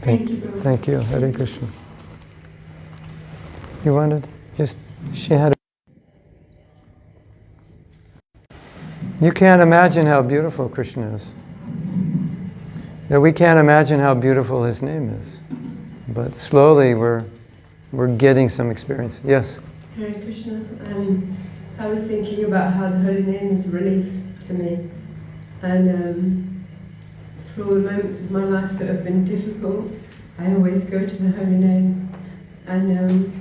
Thank you, Prabhu. Thank you. Hare Krishna. You wanted? She had You can't imagine how beautiful Krishna is. That we can't imagine how beautiful His name is. But slowly we're getting some experience. Yes? Hare Krishna. I was thinking about how the holy name is relief to me. And through all the moments of my life that have been difficult, I always go to the holy name. And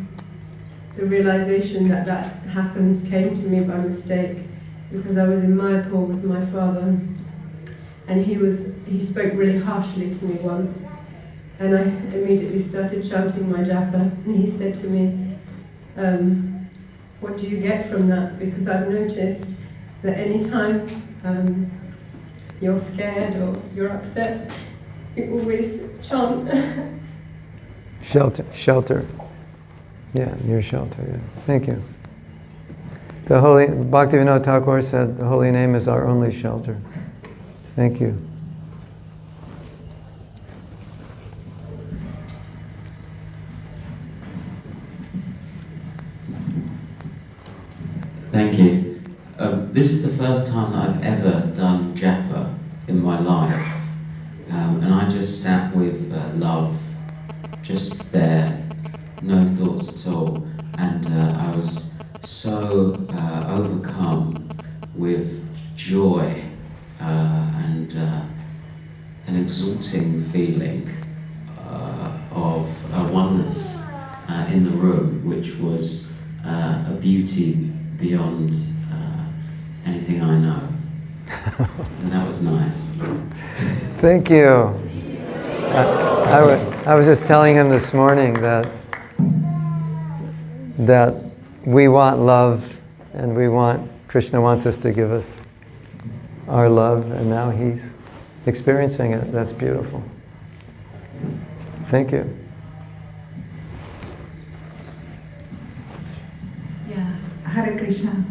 the realization that that happens came to me by mistake, because I was in Mayapur with my father, and he spoke really harshly to me once, and I immediately started chanting my Japa, and he said to me, what do you get from that? Because I've noticed that any time you're scared or you're upset, you always chant. Shelter. Yeah, your shelter, yeah. Thank you. The Holy Bhaktivinoda Thakur said the holy name is our only shelter. Thank you. Thank you. This is the first time that I've ever done Japa in my life. And I just sat with love, just there, no thoughts at all. And I was so overcome with joy and an exalting feeling of oneness in the room, which was a beauty beyond anything I know. And that was nice. Thank you. I was just telling him this morning that we want love, and Krishna wants us to give us our love, and now he's experiencing it. That's beautiful. Thank you. Yeah, Hare Krishna.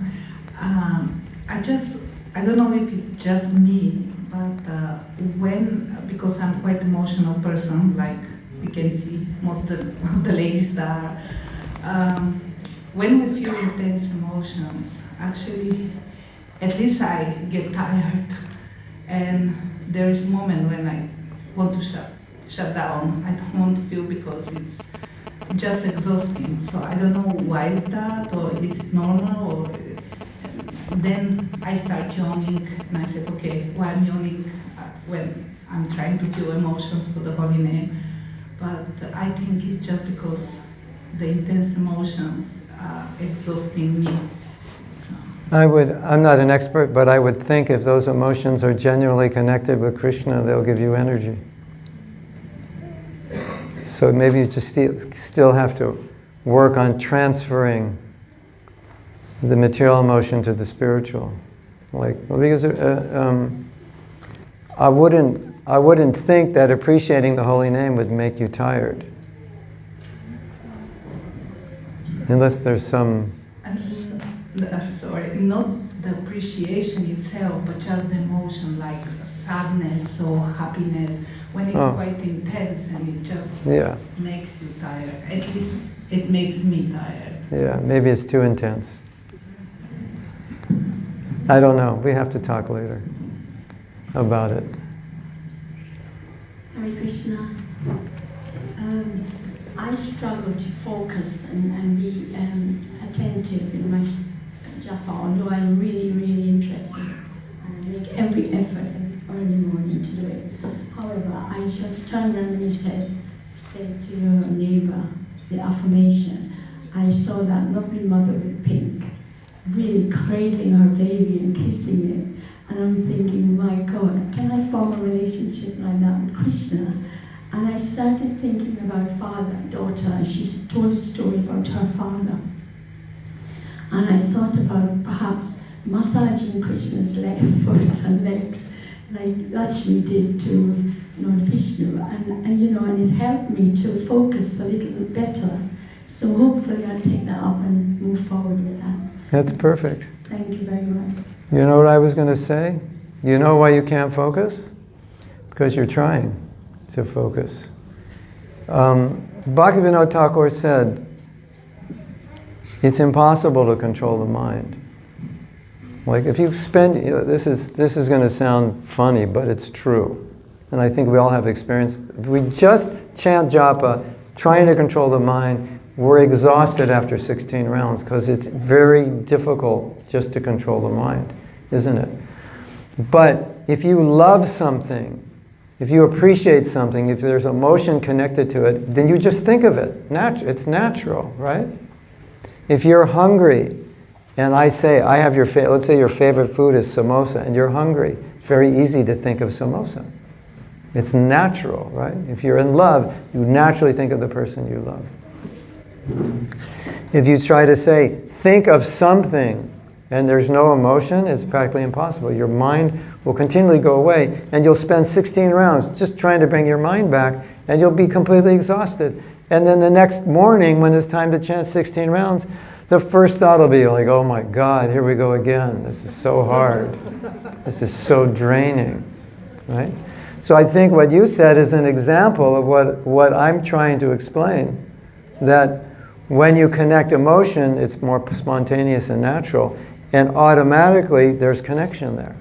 I don't know if it's just me, but because I'm quite emotional person, like you can see most of the ladies are, when we feel intense emotions, actually, at least I get tired, and there is a moment when I want to shut down. I don't want to feel because it's just exhausting. So I don't know why is that, or is it normal, or then I start yawning, and I said, okay, why I'm yawning when I'm trying to feel emotions for the holy name? But I think it's just because the intense emotions are exhausting me. So. I'm not an expert, but I would think if those emotions are genuinely connected with Krishna, they'll give you energy. So maybe you just still have to work on transferring the material emotion to the spiritual. Because I wouldn't think that appreciating the holy name would make you tired. Unless there's some... Sorry, not the appreciation itself, but just the emotion, like sadness or happiness, when it's quite intense and it just makes you tired. At least it makes me tired. Yeah, maybe it's too intense. I don't know. We have to talk later. about it. Hare Krishna. I struggle to focus and be attentive in my japa, although I'm really, really interested. And I make every effort early morning to do it. However, I just turned around and say to your neighbor the affirmation. I saw that lovely mother with pink, really cradling her baby and kissing it. And I'm thinking, my God, can I form a relationship like that with Krishna? And I started thinking about father, daughter. She told a story about her father. And I thought about perhaps massaging Krishna's foot and legs, like Lakshmi did to Lord Vishnu. And it helped me to focus a little bit better. So hopefully I'll take that up and move forward with that. That's perfect. Thank you very much. You know what I was going to say? You know why you can't focus? Because you're trying to focus. Bhaktivinoda Thakur said, it's impossible to control the mind. Like if you spend, this is going to sound funny, but it's true. And I think we all have experience. If we just chant japa, trying to control the mind, we're exhausted after 16 rounds because it's very difficult just to control the mind, isn't it? But if you love something, if you appreciate something, if there's emotion connected to it, then you just think of it. It's natural, right? If you're hungry, and I say, I have let's say your favorite food is samosa, and you're hungry, it's very easy to think of samosa. It's natural, right? If you're in love, you naturally think of the person you love. If you try to say, think of something, and there's no emotion, it's practically impossible. Your mind will continually go away, and you'll spend 16 rounds just trying to bring your mind back, and you'll be completely exhausted. And then the next morning, when it's time to chant 16 rounds, the first thought will be like, oh my God, here we go again. This is so hard. This is so draining, right? So I think what you said is an example of what I'm trying to explain, that when you connect emotion, it's more spontaneous and natural, and automatically there's connection there.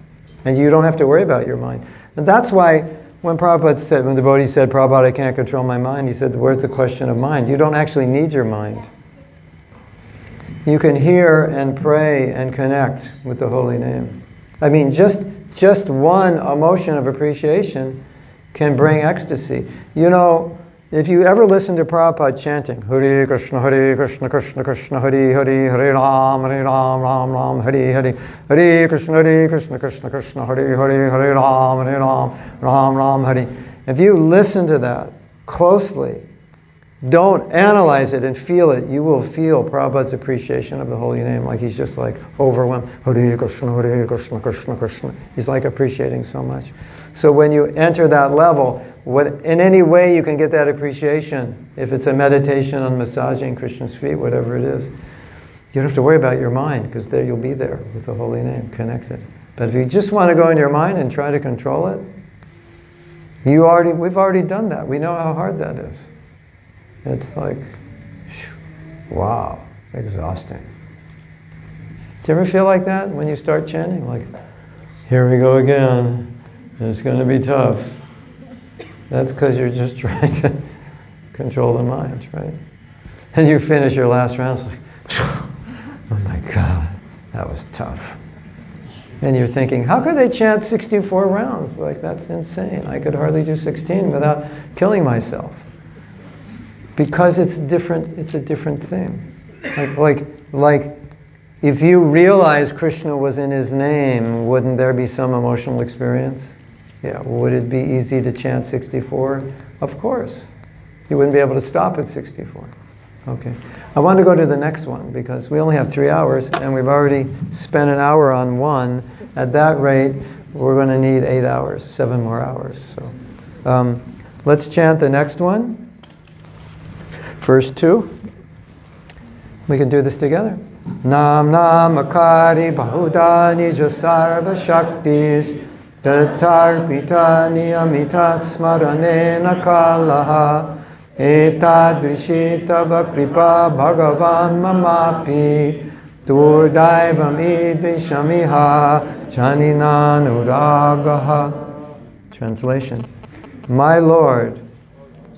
And you don't have to worry about your mind. And that's why when Prabhupada said, when the devotee said, Prabhupada, I can't control my mind, he said, where's the question of mind? You don't actually need your mind. You can hear and pray and connect with the holy name. I mean, just one emotion of appreciation can bring ecstasy. You know, if you ever listen to Prabhupada chanting, Hare Krishna, Krishna Krishna, Hare Hare, Hare Ram, Ram Ram, Hare Hare, Hare Krishna, Krishna Krishna, Hare Hare, Hare Ram, Ram Ram, Hare. If you listen to that closely, don't analyze it and feel it, you will feel Prabhupada's appreciation of the holy name, like he's just like overwhelmed. Hare Krishna, Krishna Krishna. He's like appreciating so much. So when you enter that level, in any way you can get that appreciation, if it's a meditation on massaging Krishna's feet, whatever it is, you don't have to worry about your mind, because there you'll be there with the holy name connected. But if you just want to go in your mind and try to control it, we've already done that. We know how hard that is. It's like, wow, exhausting. Do you ever feel like that when you start chanting? Like, here we go again. It's going to be tough. That's because you're just trying to control the mind, right? And you finish your last round, it's like, oh my God, that was tough. And you're thinking, how could they chant 64 rounds? Like, that's insane. I could hardly do 16 without killing myself. Because it's different. It's a different thing. Like, if you realize Krishna was in his name, wouldn't there be some emotional experience? Yeah. Would it be easy to chant 64? Of course. You wouldn't be able to stop at 64. Okay. I want to go to the next one because we only have 3 hours and we've already spent an hour on one. At that rate, we're going to need 8 hours, 7 more hours. So, let's chant the next one. First two. We can do this together. Nam Namakari Bahuda Nija Sarva Shaktis Tatarpita Niyamita Smaranena Kalaha Etadrishita Bakripa Bhagavan Mamapi Durdaivam Idvishamiha Janinanuragaha. Translation. My Lord,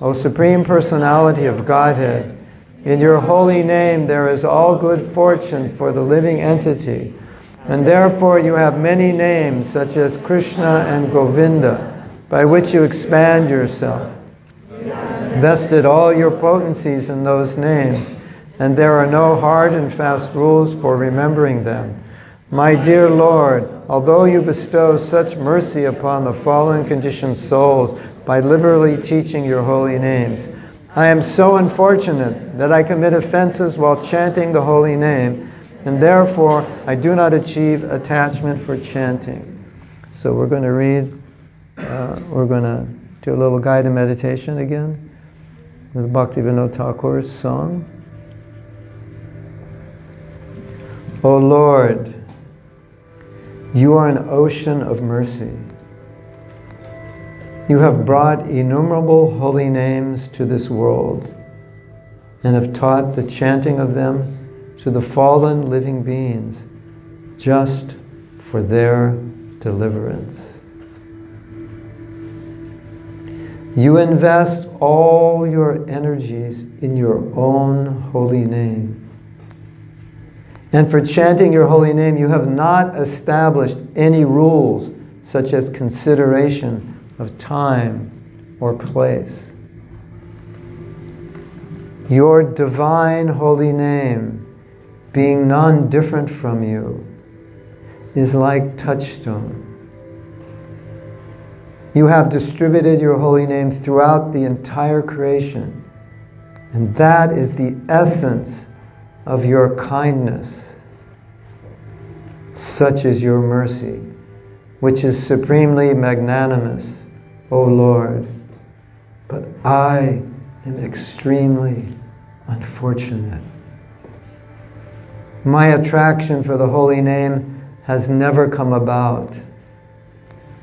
O Supreme Personality of Godhead, in your holy name there is all good fortune for the living entity, and therefore you have many names such as Krishna and Govinda, by which you expand yourself. Vested all your potencies in those names, and there are no hard and fast rules for remembering them. My dear Lord, although you bestow such mercy upon the fallen conditioned souls by liberally teaching your holy names, I am so unfortunate that I commit offenses while chanting the holy name, and therefore I do not achieve attachment for chanting. So we're going to read, we're going to do a little guided meditation again with Bhaktivinoda Thakur's song. O Lord, you are an ocean of mercy. You have brought innumerable holy names to this world and have taught the chanting of them to the fallen living beings just for their deliverance. You invest all your energies in your own holy name. And for chanting your holy name, you have not established any rules such as consideration of time or place. Your divine holy name, being none different from you, is like touchstone. You have distributed your holy name throughout the entire creation, and that is the essence of your kindness. Such is your mercy, which is supremely magnanimous, O Lord. But I am extremely unfortunate. My attraction for the holy name has never come about.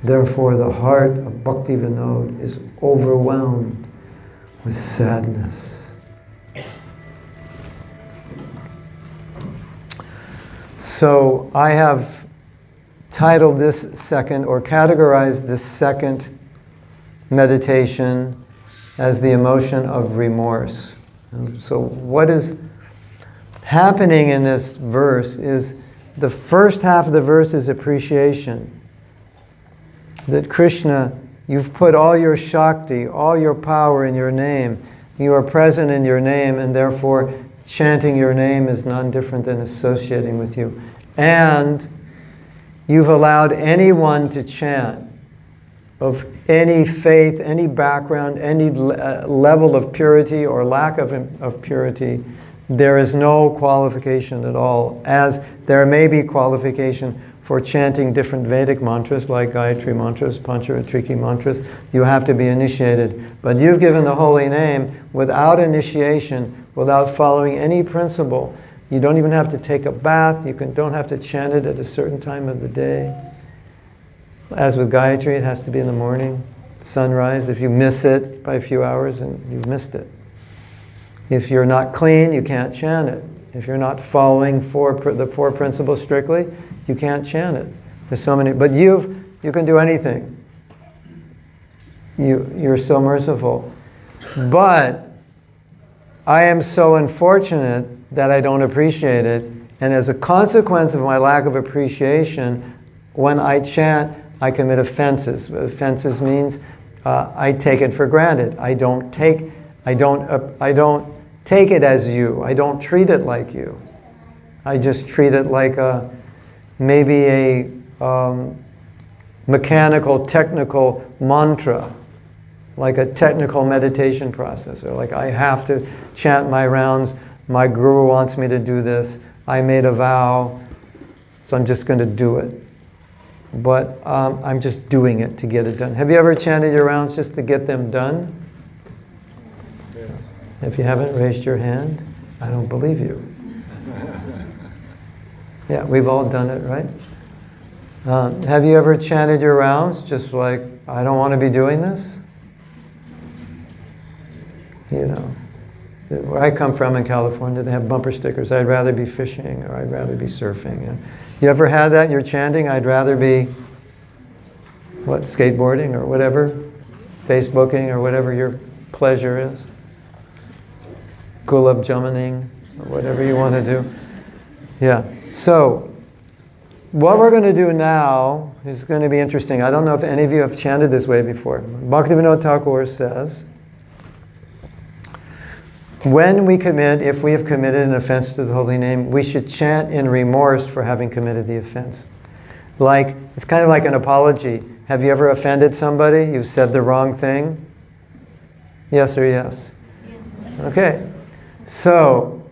Therefore, the heart of Bhaktivinoda is overwhelmed with sadness. So I have titled this second, or categorized this second meditation as the emotion of remorse. So what is happening in this verse is the first half of the verse is appreciation. That Krishna, you've put all your Shakti, all your power in your name. You are present in your name, and therefore chanting your name is none different than associating with you. And you've allowed anyone to chant, of any faith, any background, any level of purity or lack of purity. There is no qualification at all, as there may be qualification for chanting different Vedic mantras like Gayatri mantras, Pancharatriki mantras. You have to be initiated. But you've given the holy name without initiation, without following any principle. You don't even have to take a bath. You don't have to chant it at a certain time of the day. As with Gayatri, it has to be in the morning, sunrise. If you miss it by a few hours, and you've missed it. If you're not clean, you can't chant it. If you're not following the four principles strictly, you can't chant it. There's so many, but you can do anything. You're so merciful. But I am so unfortunate that I don't appreciate it, and as a consequence of my lack of appreciation, when I chant, I commit offenses. Offenses means I take it for granted. I don't take it as you. I don't treat it like you. I just treat it like maybe a mechanical, technical mantra, like a technical meditation process, or like I have to chant my rounds. My guru wants me to do this. I made a vow, so I'm just going to do it. But I'm just doing it to get it done. Have you ever chanted your rounds just to get them done? Yeah. If you haven't raised your hand, I don't believe you. Yeah, we've all done it, right? Have you ever chanted your rounds just like, I don't want to be doing this? You know, where I come from in California, they have bumper stickers. I'd rather be fishing, or I'd rather be surfing. You ever had that? You're chanting, I'd rather be what, skateboarding or whatever, Facebooking or whatever your pleasure is, gulab jamaning, or whatever you want to do. Yeah. So, what we're going to do now is going to be interesting. I don't know if any of you have chanted this way before. Bhaktivinoda Thakur says, when we commit, if we have committed an offense to the holy name, we should chant in remorse for having committed the offense. Like, it's kind of like an apology. Have you ever offended somebody? You've said the wrong thing? Yes or yes? Okay. So,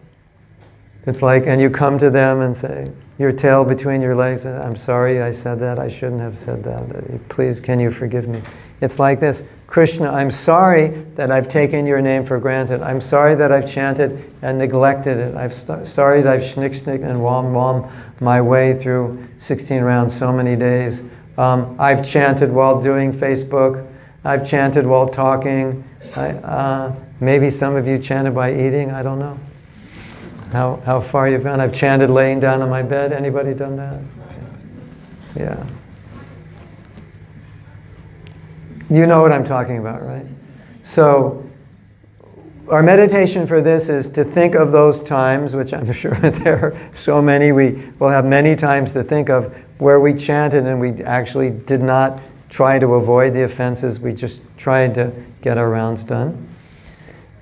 it's like, and you come to them and say, your tail between your legs, I'm sorry I said that, I shouldn't have said that. Please, can you forgive me? It's like this. Krishna, I'm sorry that I've taken your name for granted. I'm sorry that I've chanted and neglected it. I'm sorry that I've schnick and wom my way through 16 rounds so many days. I've chanted while doing Facebook. I've chanted while talking. Maybe some of you chanted by eating. I don't know how far you've gone. I've chanted laying down on my bed. Anybody done that? Yeah. You know what I'm talking about, right? So, our meditation for this is to think of those times, which I'm sure there are so many. We will have many times to think of where we chanted and we actually did not try to avoid the offenses. We just tried to get our rounds done.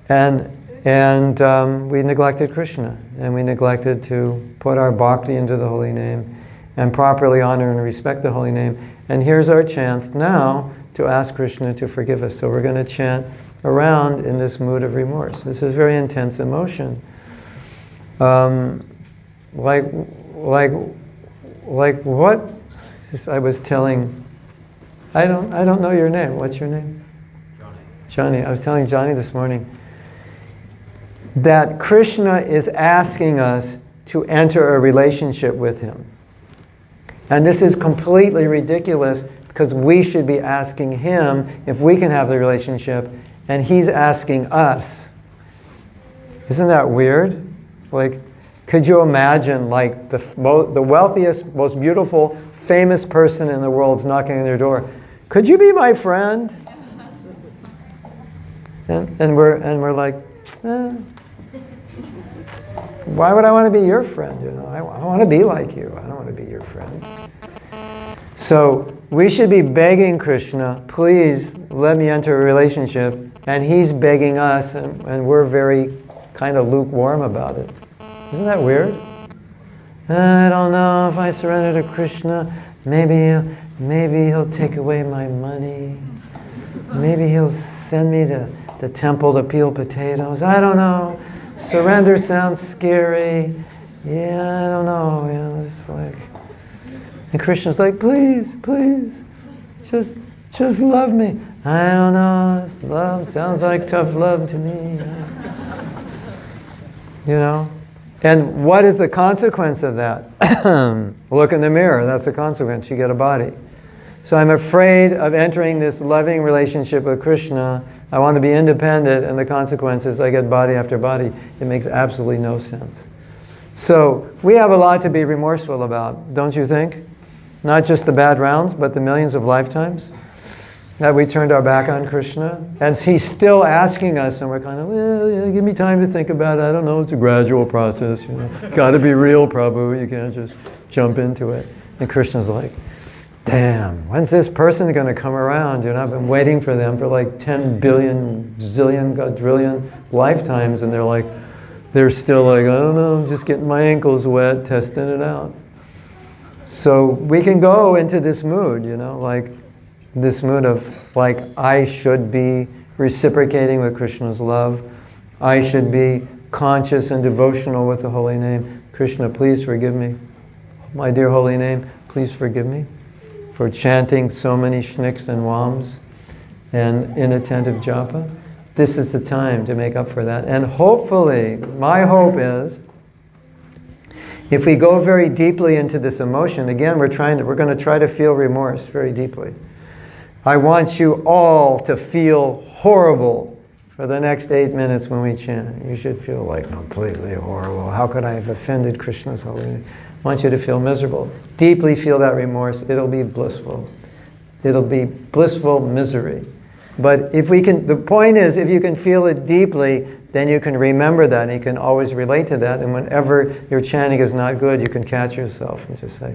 And we neglected Krishna. And we neglected to put our bhakti into the holy name and properly honor and respect the holy name. And here's our chance now to ask Krishna to forgive us. So we're going to chant around in this mood of remorse. This is very intense emotion. Like what? I was telling, I don't know your name. What's your name? Johnny. I was telling Johnny this morning that Krishna is asking us to enter a relationship with him. And this is completely ridiculous, because we should be asking him if we can have the relationship, and he's asking us. Isn't that weird? Like, could you imagine, like, the wealthiest, most beautiful, famous person in the world is knocking on their door? Could you be my friend? And we're like, why would I want to be your friend? You know, I want to be like you. I don't want to be your friend. So we should be begging Krishna, please let me enter a relationship. And he's begging us, and we're very kind of lukewarm about it. Isn't that weird? I don't know if I surrender to Krishna, maybe he'll take away my money. Maybe he'll send me to the temple to peel potatoes. I don't know. Surrender sounds scary. Yeah, I don't know. You know, it's like... And Krishna's like, please, just love me. I don't know, it's love sounds like tough love to me. You know? And what is the consequence of that? Look in the mirror, that's the consequence. You get a body. So I'm afraid of entering this loving relationship with Krishna. I want to be independent, and the consequence is I get body after body. It makes absolutely no sense. So we have a lot to be remorseful about, don't you think? Not just the bad rounds, but the millions of lifetimes that we turned our back on Krishna. And he's still asking us, and we're kind of, well, yeah, give me time to think about it. I don't know, it's a gradual process. You know, got to be real, Prabhu. You can't just jump into it. And Krishna's like, damn, when's this person going to come around? You know, I've been waiting for them for like 10 billion, zillion, quadrillion lifetimes, and they're still like, I don't know, I'm just getting my ankles wet, testing it out. So we can go into this mood, you know, like this mood of like, I should be reciprocating with Krishna's love. I should be conscious and devotional with the holy name. Krishna, please forgive me. My dear holy name, please forgive me for chanting so many shnicks and wams and inattentive japa. This is the time to make up for that. And hopefully, my hope is, if we go very deeply into this emotion, again, we're going to try to feel remorse very deeply. I want you all to feel horrible for the next 8 minutes when we chant. You should feel like completely horrible. How could I have offended Krishna's holy name? I want you to feel miserable. Deeply feel that remorse. It'll be blissful. It'll be blissful misery. But if we can, the point is, if you can feel it deeply, then you can remember that, and you can always relate to that. And whenever your chanting is not good, you can catch yourself and just say,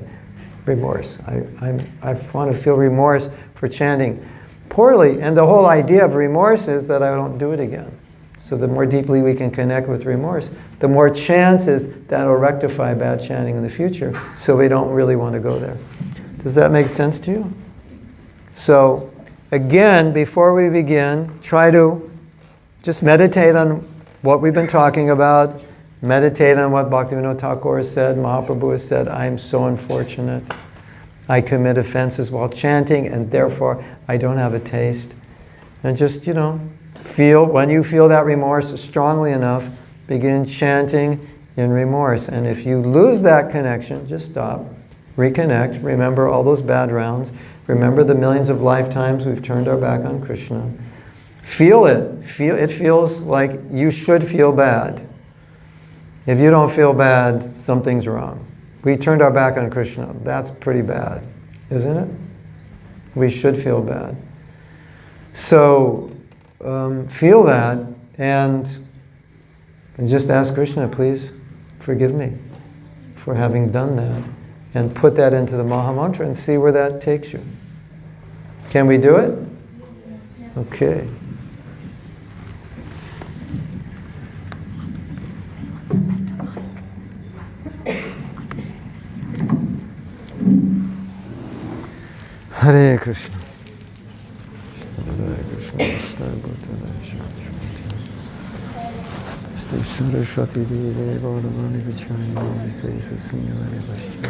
remorse. I want to feel remorse for chanting poorly. And the whole idea of remorse is that I don't do it again. So the more deeply we can connect with remorse, the more chances that will rectify bad chanting in the future. So we don't really want to go there. Does that make sense to you? So again, before we begin, try to just meditate on what we've been talking about. Meditate on what Bhaktivinoda Thakur said, Mahaprabhu has said, I am so unfortunate. I commit offenses while chanting, and therefore I don't have a taste. And just, feel, when you feel that remorse strongly enough, begin chanting in remorse. And if you lose that connection, just stop, reconnect, remember all those bad rounds, remember the millions of lifetimes we've turned our back on Krishna. Feel it. It feels like you should feel bad. If you don't feel bad, something's wrong. We turned our back on Krishna. That's pretty bad, isn't it? We should feel bad. So feel that and just ask Krishna, please forgive me for having done that. And put that into the Maha Mantra and see where that takes you. Can we do it? Okay. Hare Krishna. Hare Krishna. Saraswati Devi Gauravani Vichayani Visesa Sinyari Vashya.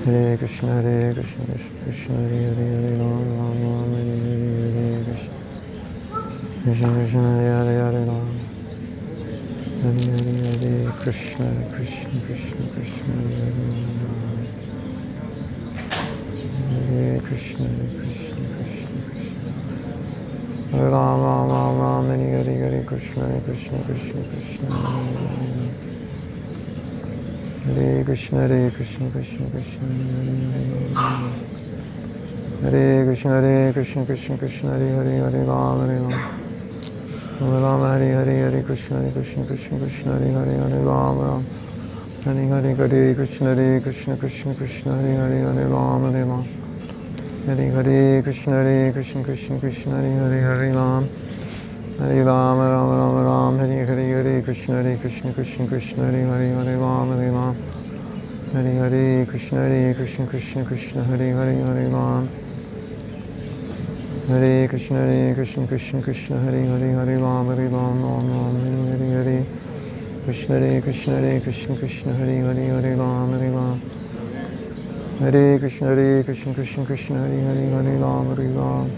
Hare Krishna, Hare Krishna, Krishna Hare Hare, Ram Ram Ram, Hare Hare, Hare Krishna. Krishna Krishna, Hare Hare, Hare Ram. Hare Hare, Hare Krishna, Krishna Krishna, Krishna Hare Ram. Hare Krishna, Krishna Krishna, Krishna. Hare Ram, Ram Ram Ram, Hare Hare, Hare Krishna, Krishna Krishna, Krishna Hare Hare. Hare Krishna, Hare Krishna, Krishna Krishna, Hare Krishna, Hare Krishna, Krishna Krishna, Hare Hare, Hare Ram, Hare Ram. Hare Ram, Hare Hare, Hare Krishna, Krishna Krishna, Krishna Hare Hare, Hare Ram, Ram. Hare Hare, Hare Krishna, Krishna Krishna, Krishna Hare Hare, Hare Ram, Hare Ram. Hare Hare, Krishna, Krishna Krishna, Krishna Hare Hare, Hare Ram. Hare Ram, Ram Ram Ram, Hare Hare, Hare Krishna, Krishna Krishna, Krishna Hare Hare, Hare Ram, Hare Ram. Hare Hare, Krishna, Krishna Krishna, Krishna Hare Hare, Hare Ram. Hare Krishna, Krishna Krishna, Krishna Hare Hare, Hare Ram, Hare Ram, Ram Ram, Hare Hare. Krishna, Krishna Krishna, Krishna Hare Hare, Hare Ram, Hare Ram. Hare Krishna, Krishna Krishna, Krishna Hare Hare, Hare Ram, Hare Ram.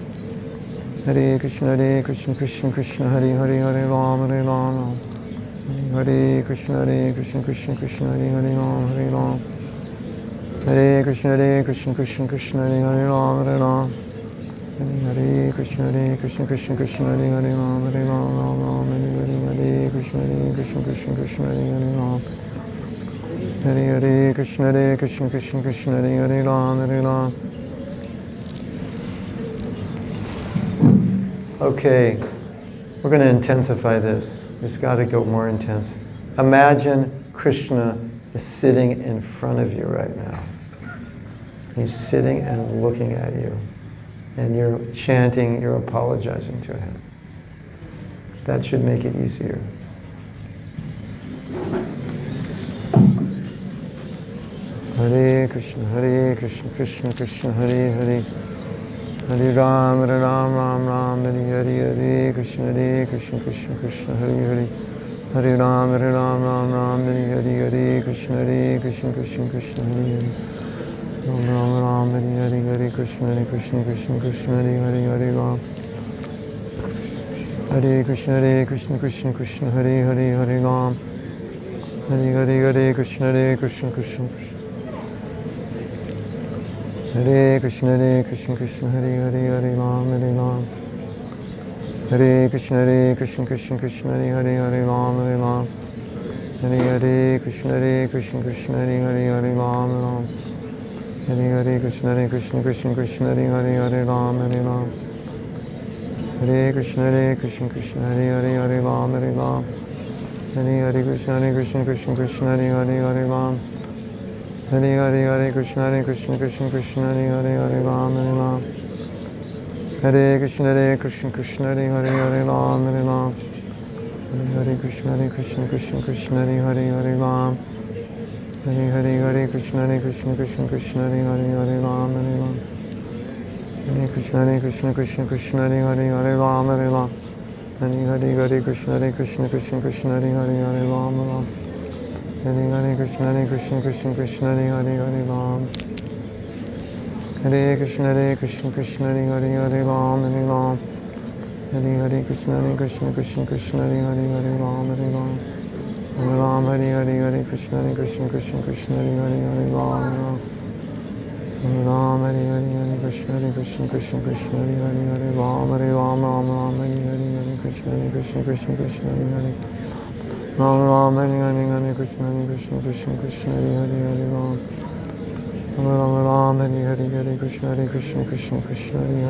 Hare Krishna, Krishna Krishna, Krishna Hare Hare, Hare Ram, Hare Ram. Hare Krishna, Krishna Krishna, Krishna Hare Hare, Ram, Hare Ram. Hare Krishna, Krishna Krishna, Krishna Hare Hare, Ram, Hare Ram. Hare Krishna, Krishna Krishna, Krishna Hare Hare, Ram, Hare Ram, Ram Ram, Hare Krishna, Krishna Krishna, Krishna Hare Hare, Ram. Hare Krishna, Krishna Krishna, Krishna Hare Hare, Ram, Hare Ram. Okay, we're going to intensify this. It's got to go more intense. Imagine Krishna is sitting in front of you right now. He's sitting and looking at you. And you're chanting, you're apologizing to him. That should make it easier. Hare Krishna, Krishna Krishna, Hare Hare. Hare Ram, Ram Ram, Hare Hare, Hare Krishna, Krishna Krishna, Hare Hare. Hare Ram, Ram Ram, Hare Hare, Hare Krishna, Krishna Krishna, Hare Hare. Ram Ram, Hare Hare, Hare Krishna, Krishna Krishna, Hare Hare, Hare Ram. Hare Krishna, Krishna Krishna, Hare Hare, Hare Ram. Hare Hare, Hare Krishna, Krishna. Hare Krishna, Krishna, Hare Hare, Hare Ram, Hare Ram. Hare Krishna, Krishna, Hare Hare, Hare Ram, Hare Ram. Hare Krishna, Krishna, Hare Hare, Hare Ram, Hare Ram. Hare Krishna Krishna Krishna Hare Hare Ram Hare Ram. Hare Krishna Krishna Hare Ram Hare Ram. Hare Krishna Krishna Hare Ram. Hare Krishna Krishna Hare Ram Hare Ram. Hare Krishna Krishna Hare Ram Hare Ram. Hare Krishna Krishna Hare Ram. Hare Krishna Krishna Hare Ram Hare Ram. Hare Krishna Krishna Hare Ram Hare Ram. Hare Krishna Krishna Hare Ram Ram. Hare Krishna Krishna Hare Ram. Hare Krishna Krishna Hare Ram Hare Ram. Hare Krishna Krishna Hare Ram Hare Ram. Hare Ram Hare Krishna Krishna Hare Ram. Hare Ram Hare Krishna Krishna Hare Ram. Hare Ram Ram Hare Krishna Krishna Hare Ram Ram Hare Krishna Krishna Hare Ram. Ram Ram Hare Krishna Krishna Hare Ram. Hare Krishna Krishna Hare.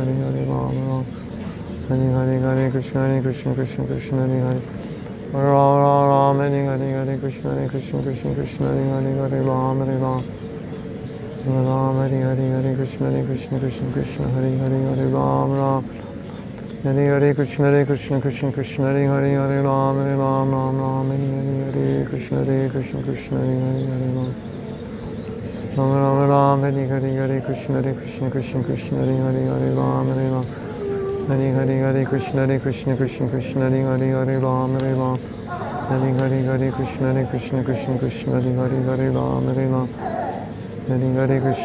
Ram Hare Krishna Krishna Hare Ram Hare Ram. Ram Hare Krishna Krishna Hare Ram Ram. Hare Krishna Krishna Hare Ram Hare Ram Ram Hare Krishna Krishna Hare Ram. Ram Hare Krishna Krishna Hare Ram Hare Ram. Hare Krishna Krishna Hare Ram Hare Ram. Hare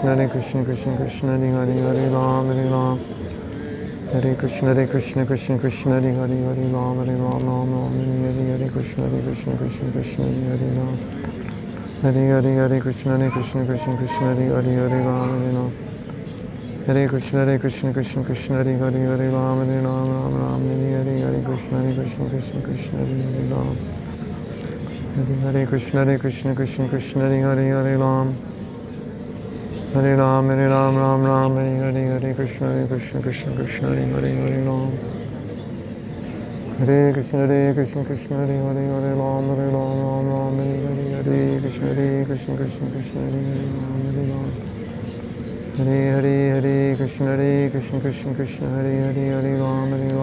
Krishna Krishna Hare Ram Hare Ram. Hare Krishna Krishna Hare Ram Hare Ram. Hare Krishna Krishna Hare Ram Hare Ram Ram. Hare Krishna Krishna Hare Ram. Hare Krishna Krishna Hare Ram Hare Ram. Hare Krishna Krishna Hare Ram Hare Ram Ram Ram. Hare Krishna Krishna Hare Ram. Hare Krishna Krishna Hare Ram. Hare Ram Ram Ram. Hare Krishna Krishna Hare Ram. Hare Krishna Krishna Hare Ram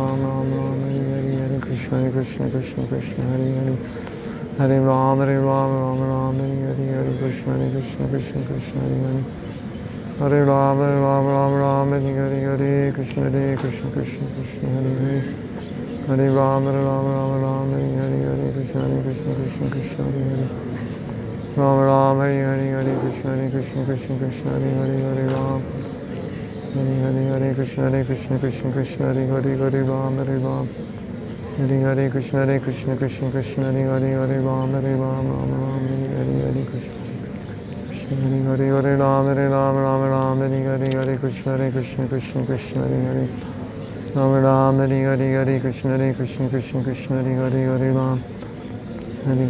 Hare Ram Ram Ram. Hare Krishna Krishna Hare Ram. Hare Krishna Krishna Hare Ram Hare Ram Ram Ram. Hare Krishna Krishna Hare Hare Ram Ram Ram. Hare Krishna Krishna Hare Hare Ram Ram Ram. Hare Krishna Krishna Hare Hare Ram Ram. Hare Krishna Krishna Hare Ram Ram. Hare Krishna Krishna Hare Ram. Hare Krishna Krishna Hare Ram Hare Ram. Hare Krishna Krishna Hare Ram Hare Ram Ram. Hare Krishna Hare Ram Ram. Hare Krishna Krishna Hare Ram Ram. Hare Krishna Krishna Hare Ram. Hare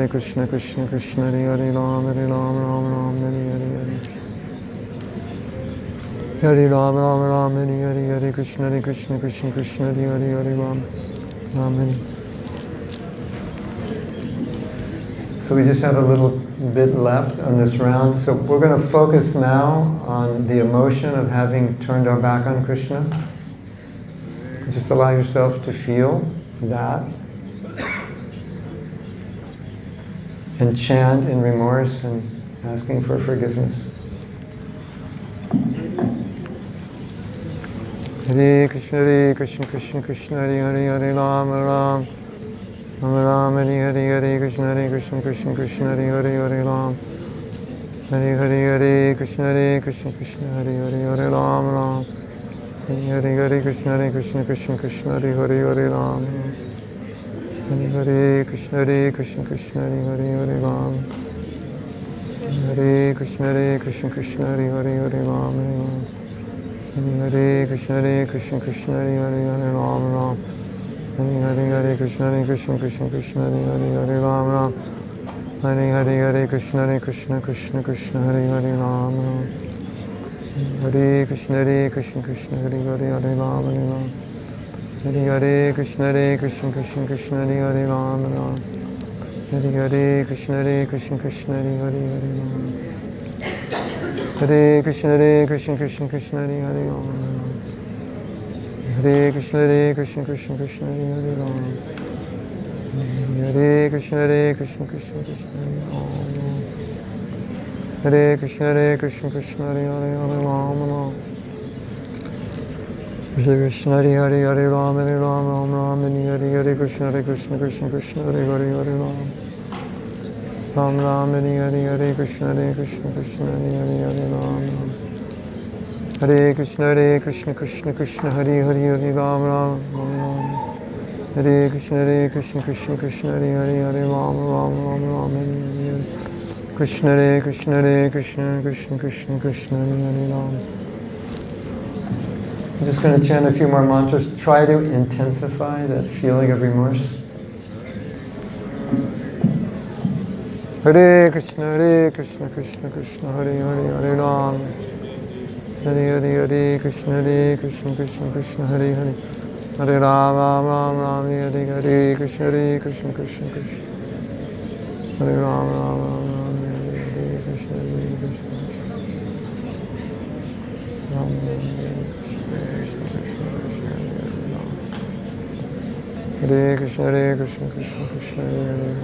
Krishna Krishna Hare Ram Hare Ram Ram. Hare Ram Ram. Hare Krishna Krishna Hare Ram. Amen. So we just have a little bit left on this round. So we're going to focus now on the emotion of having turned our back on Krishna. Just allow yourself to feel that. And chant in remorse and asking for forgiveness. Hare Krishna Krishna Krishna Hare Hare Ram Ram. Ram Ram Hare Krishna Krishna Hare Ram. Hare Krishna Krishna Hare Ram Ram. Hare Krishna Krishna Hare Ram. Hare Krishna Hare Ram. Hare Krishna Krishna Hare Ram. Hare Krishna Hare Ram Ram. Hare Krishna Krishna Hare Ram Ram. Hare Hare Krishna Krishna Krishna Hare Hare Rama. Hare Krishna Krishna Hare Hare Rama Rama. Hare Krishna Krishna Hare Hare Rama Rama. Hare Krishna Krishna Hare Hare Rama. Hare Krishna Krishna Hare Hare Rama. Hare Krishna Krishna Hare Hare Rama. Hare Krishna Krishna Hare Rama. Hare Krishna Krishna Hare Hare Rama. Hare Krishna Hare Rama Rama Hare Krishna Krishna Hare Hare Rama. Ram Ram Hare Krishna Krishna Hare Hare Rama. Hare Krishna Krishna Hare Hare Ram Ram Ram. Hare Krishna Krishna Hare Hare Ram Ram Hare Krishna Krishna Hare Hare Ram. I'm just going to chant a few more mantras. Try to intensify that feeling of remorse. Hare Krishna Krishna Hare Hare Ram. Hare Krishna Krishna Hare Hare. Hare Ram Hare Krishna Krishna. Hare Ram Hare Krishna Hare Krishna Krishna Hare Hare.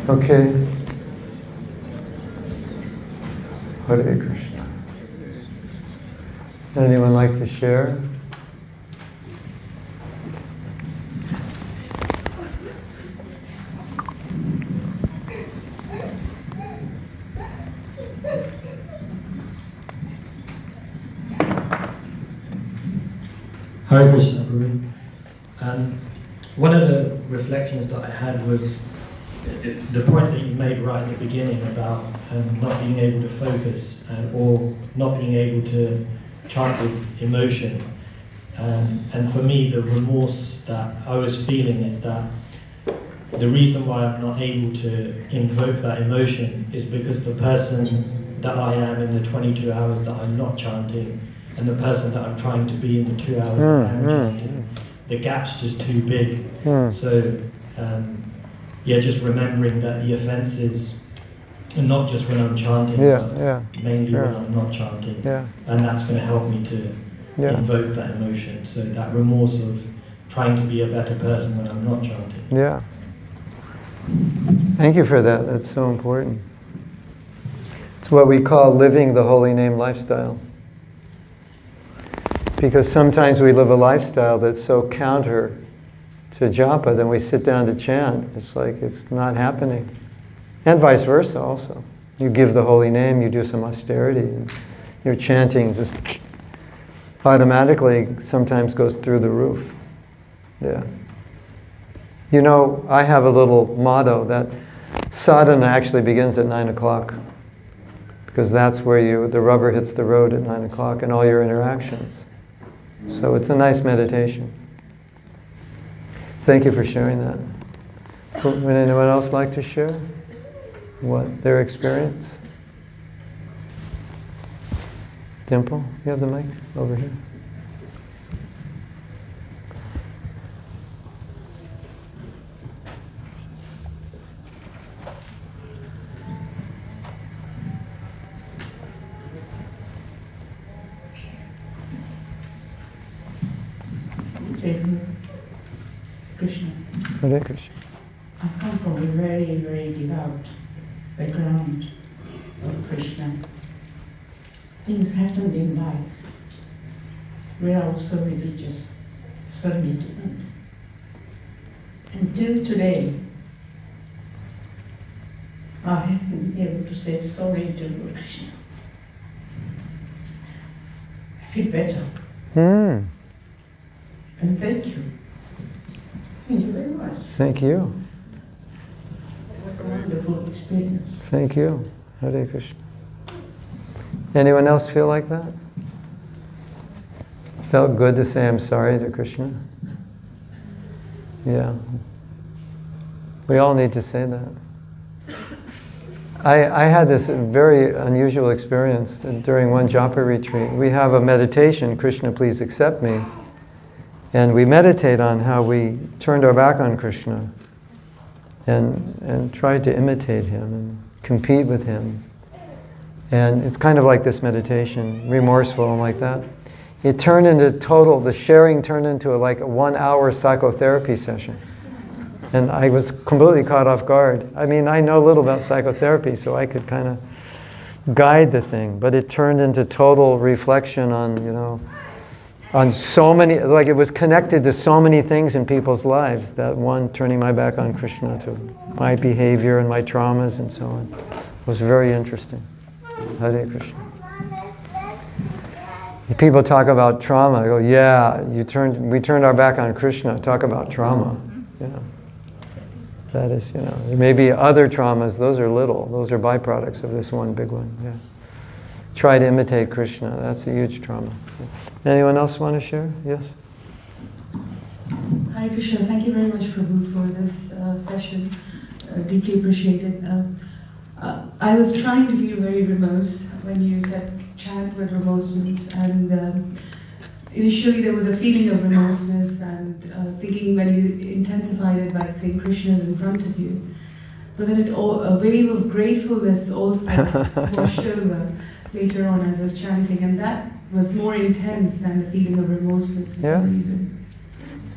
Okay. Hare Krishna. Anyone like to share? Hare Krishna, Guru. One of the reflections that I had was the point that you made right at the beginning about not being able to focus or not being able to chant with emotion. And for me, the remorse that I was feeling is that the reason why I'm not able to invoke that emotion is because the person that I am in the 22 hours that I'm not chanting and the person that I'm trying to be in the 2 hours that I am chanting, the gap's just too big. So, just remembering that the offences are not just when I'm chanting, but mainly when I'm not chanting. And that's going to help me to invoke that emotion. So that remorse of trying to be a better person when I'm not chanting. Yeah. Thank you for that. That's so important. It's what we call living the holy name lifestyle. Because sometimes we live a lifestyle that's so counter to japa, then we sit down to chant. It's like it's not happening. And vice versa also. You give the holy name, you do some austerity, and your chanting just automatically sometimes goes through the roof. Yeah. You know, I have a little motto that sadhana actually begins at 9 o'clock. Because that's where the rubber hits the road at 9 o'clock in all your interactions. So it's a nice meditation. Thank you for sharing that. Would anyone else like to share what their experience? Dimple, you have the mic over here. Krishna. Hare Krishna. I come from a very, very devout background of Krishna. Things happened in life where I was so religious, so vigilant. Until today, I haven't been able to say sorry to Lord Krishna. I feel better. And thank you. Thank you very much. Thank you. It was a wonderful experience. Thank you. Hare Krishna. Anyone else feel like that? Felt good to say I'm sorry to Krishna? Yeah. We all need to say that. I had this very unusual experience during one Japa retreat. We have a meditation, Krishna, please accept me. And we meditate on how we turned our back on Krishna and tried to imitate him and compete with him. And it's kind of like this meditation, remorseful and like that. It turned into the sharing turned into like a 1 hour psychotherapy session. And I was completely caught off guard. I mean, I know a little about psychotherapy, so I could kind of guide the thing, but it turned into total reflection on, on so many, like it was connected to so many things in people's lives. That one, turning my back on Krishna, to my behavior and my traumas and so on. It was very interesting. Hare Krishna. People talk about trauma. I go, yeah, we turned our back on Krishna. Talk about trauma. That is, there may be other traumas. Those are little. Those are byproducts of this one big one. Yeah. Try to imitate Krishna. That's a huge trauma. Anyone else want to share? Yes? Hare Krishna. Thank you very much, Prabhu, for this session. Deeply appreciated. I was trying to be very remorse when you said chant with remorseness, and initially there was a feeling of remorseness and thinking when you intensified it by saying Krishna is in front of you. But then a wave of gratefulness also washed over later on as I was chanting, and that was more intense than the feeling of remorseness for some reason.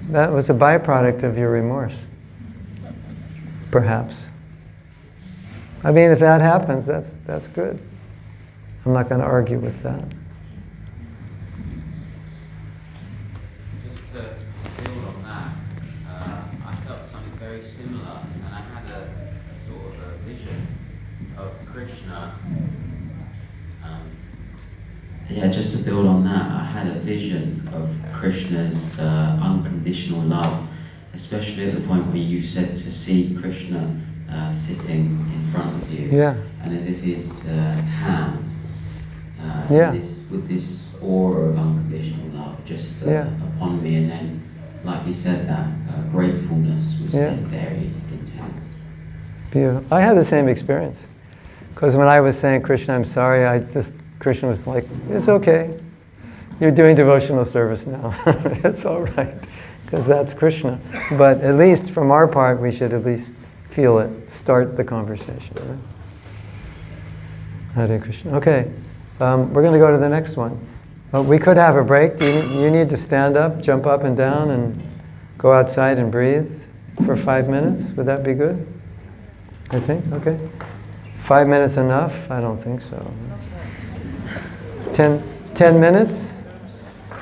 That was a byproduct of your remorse, perhaps. I mean, if that happens, that's good. I'm not going to argue with that. Just to build on that, I felt something very similar, and I had a sort of a vision of Krishna. Just to build on that, I had a vision of Krishna's unconditional love, especially at the point where you said to see Krishna sitting in front of you, and as if his hand with this aura of unconditional love just upon me, and then, like you said, that gratefulness was then very intense. Beautiful. I had the same experience, because when I was saying Krishna, I'm sorry, Krishna was like, it's okay, you're doing devotional service now. It's all right, because that's Krishna. But at least from our part, we should at least feel it, start the conversation. Right? Hare Krishna. Okay, we're going to go to the next one. We could have a break. You need to stand up, jump up and down, and go outside and breathe for 5 minutes. Would that be good? I think, okay. 5 minutes enough? I don't think so. 10 minutes?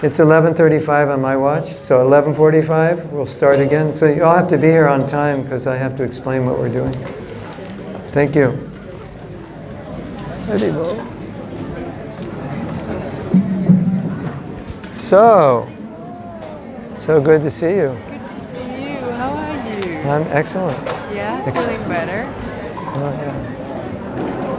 It's 11:35 on my watch, so 11:45 we'll start again. So you all have to be here on time because I have to explain what we're doing. Thank you. So good to see you. Good to see you. How are you? I'm excellent. Yeah, feeling better? Oh, yeah.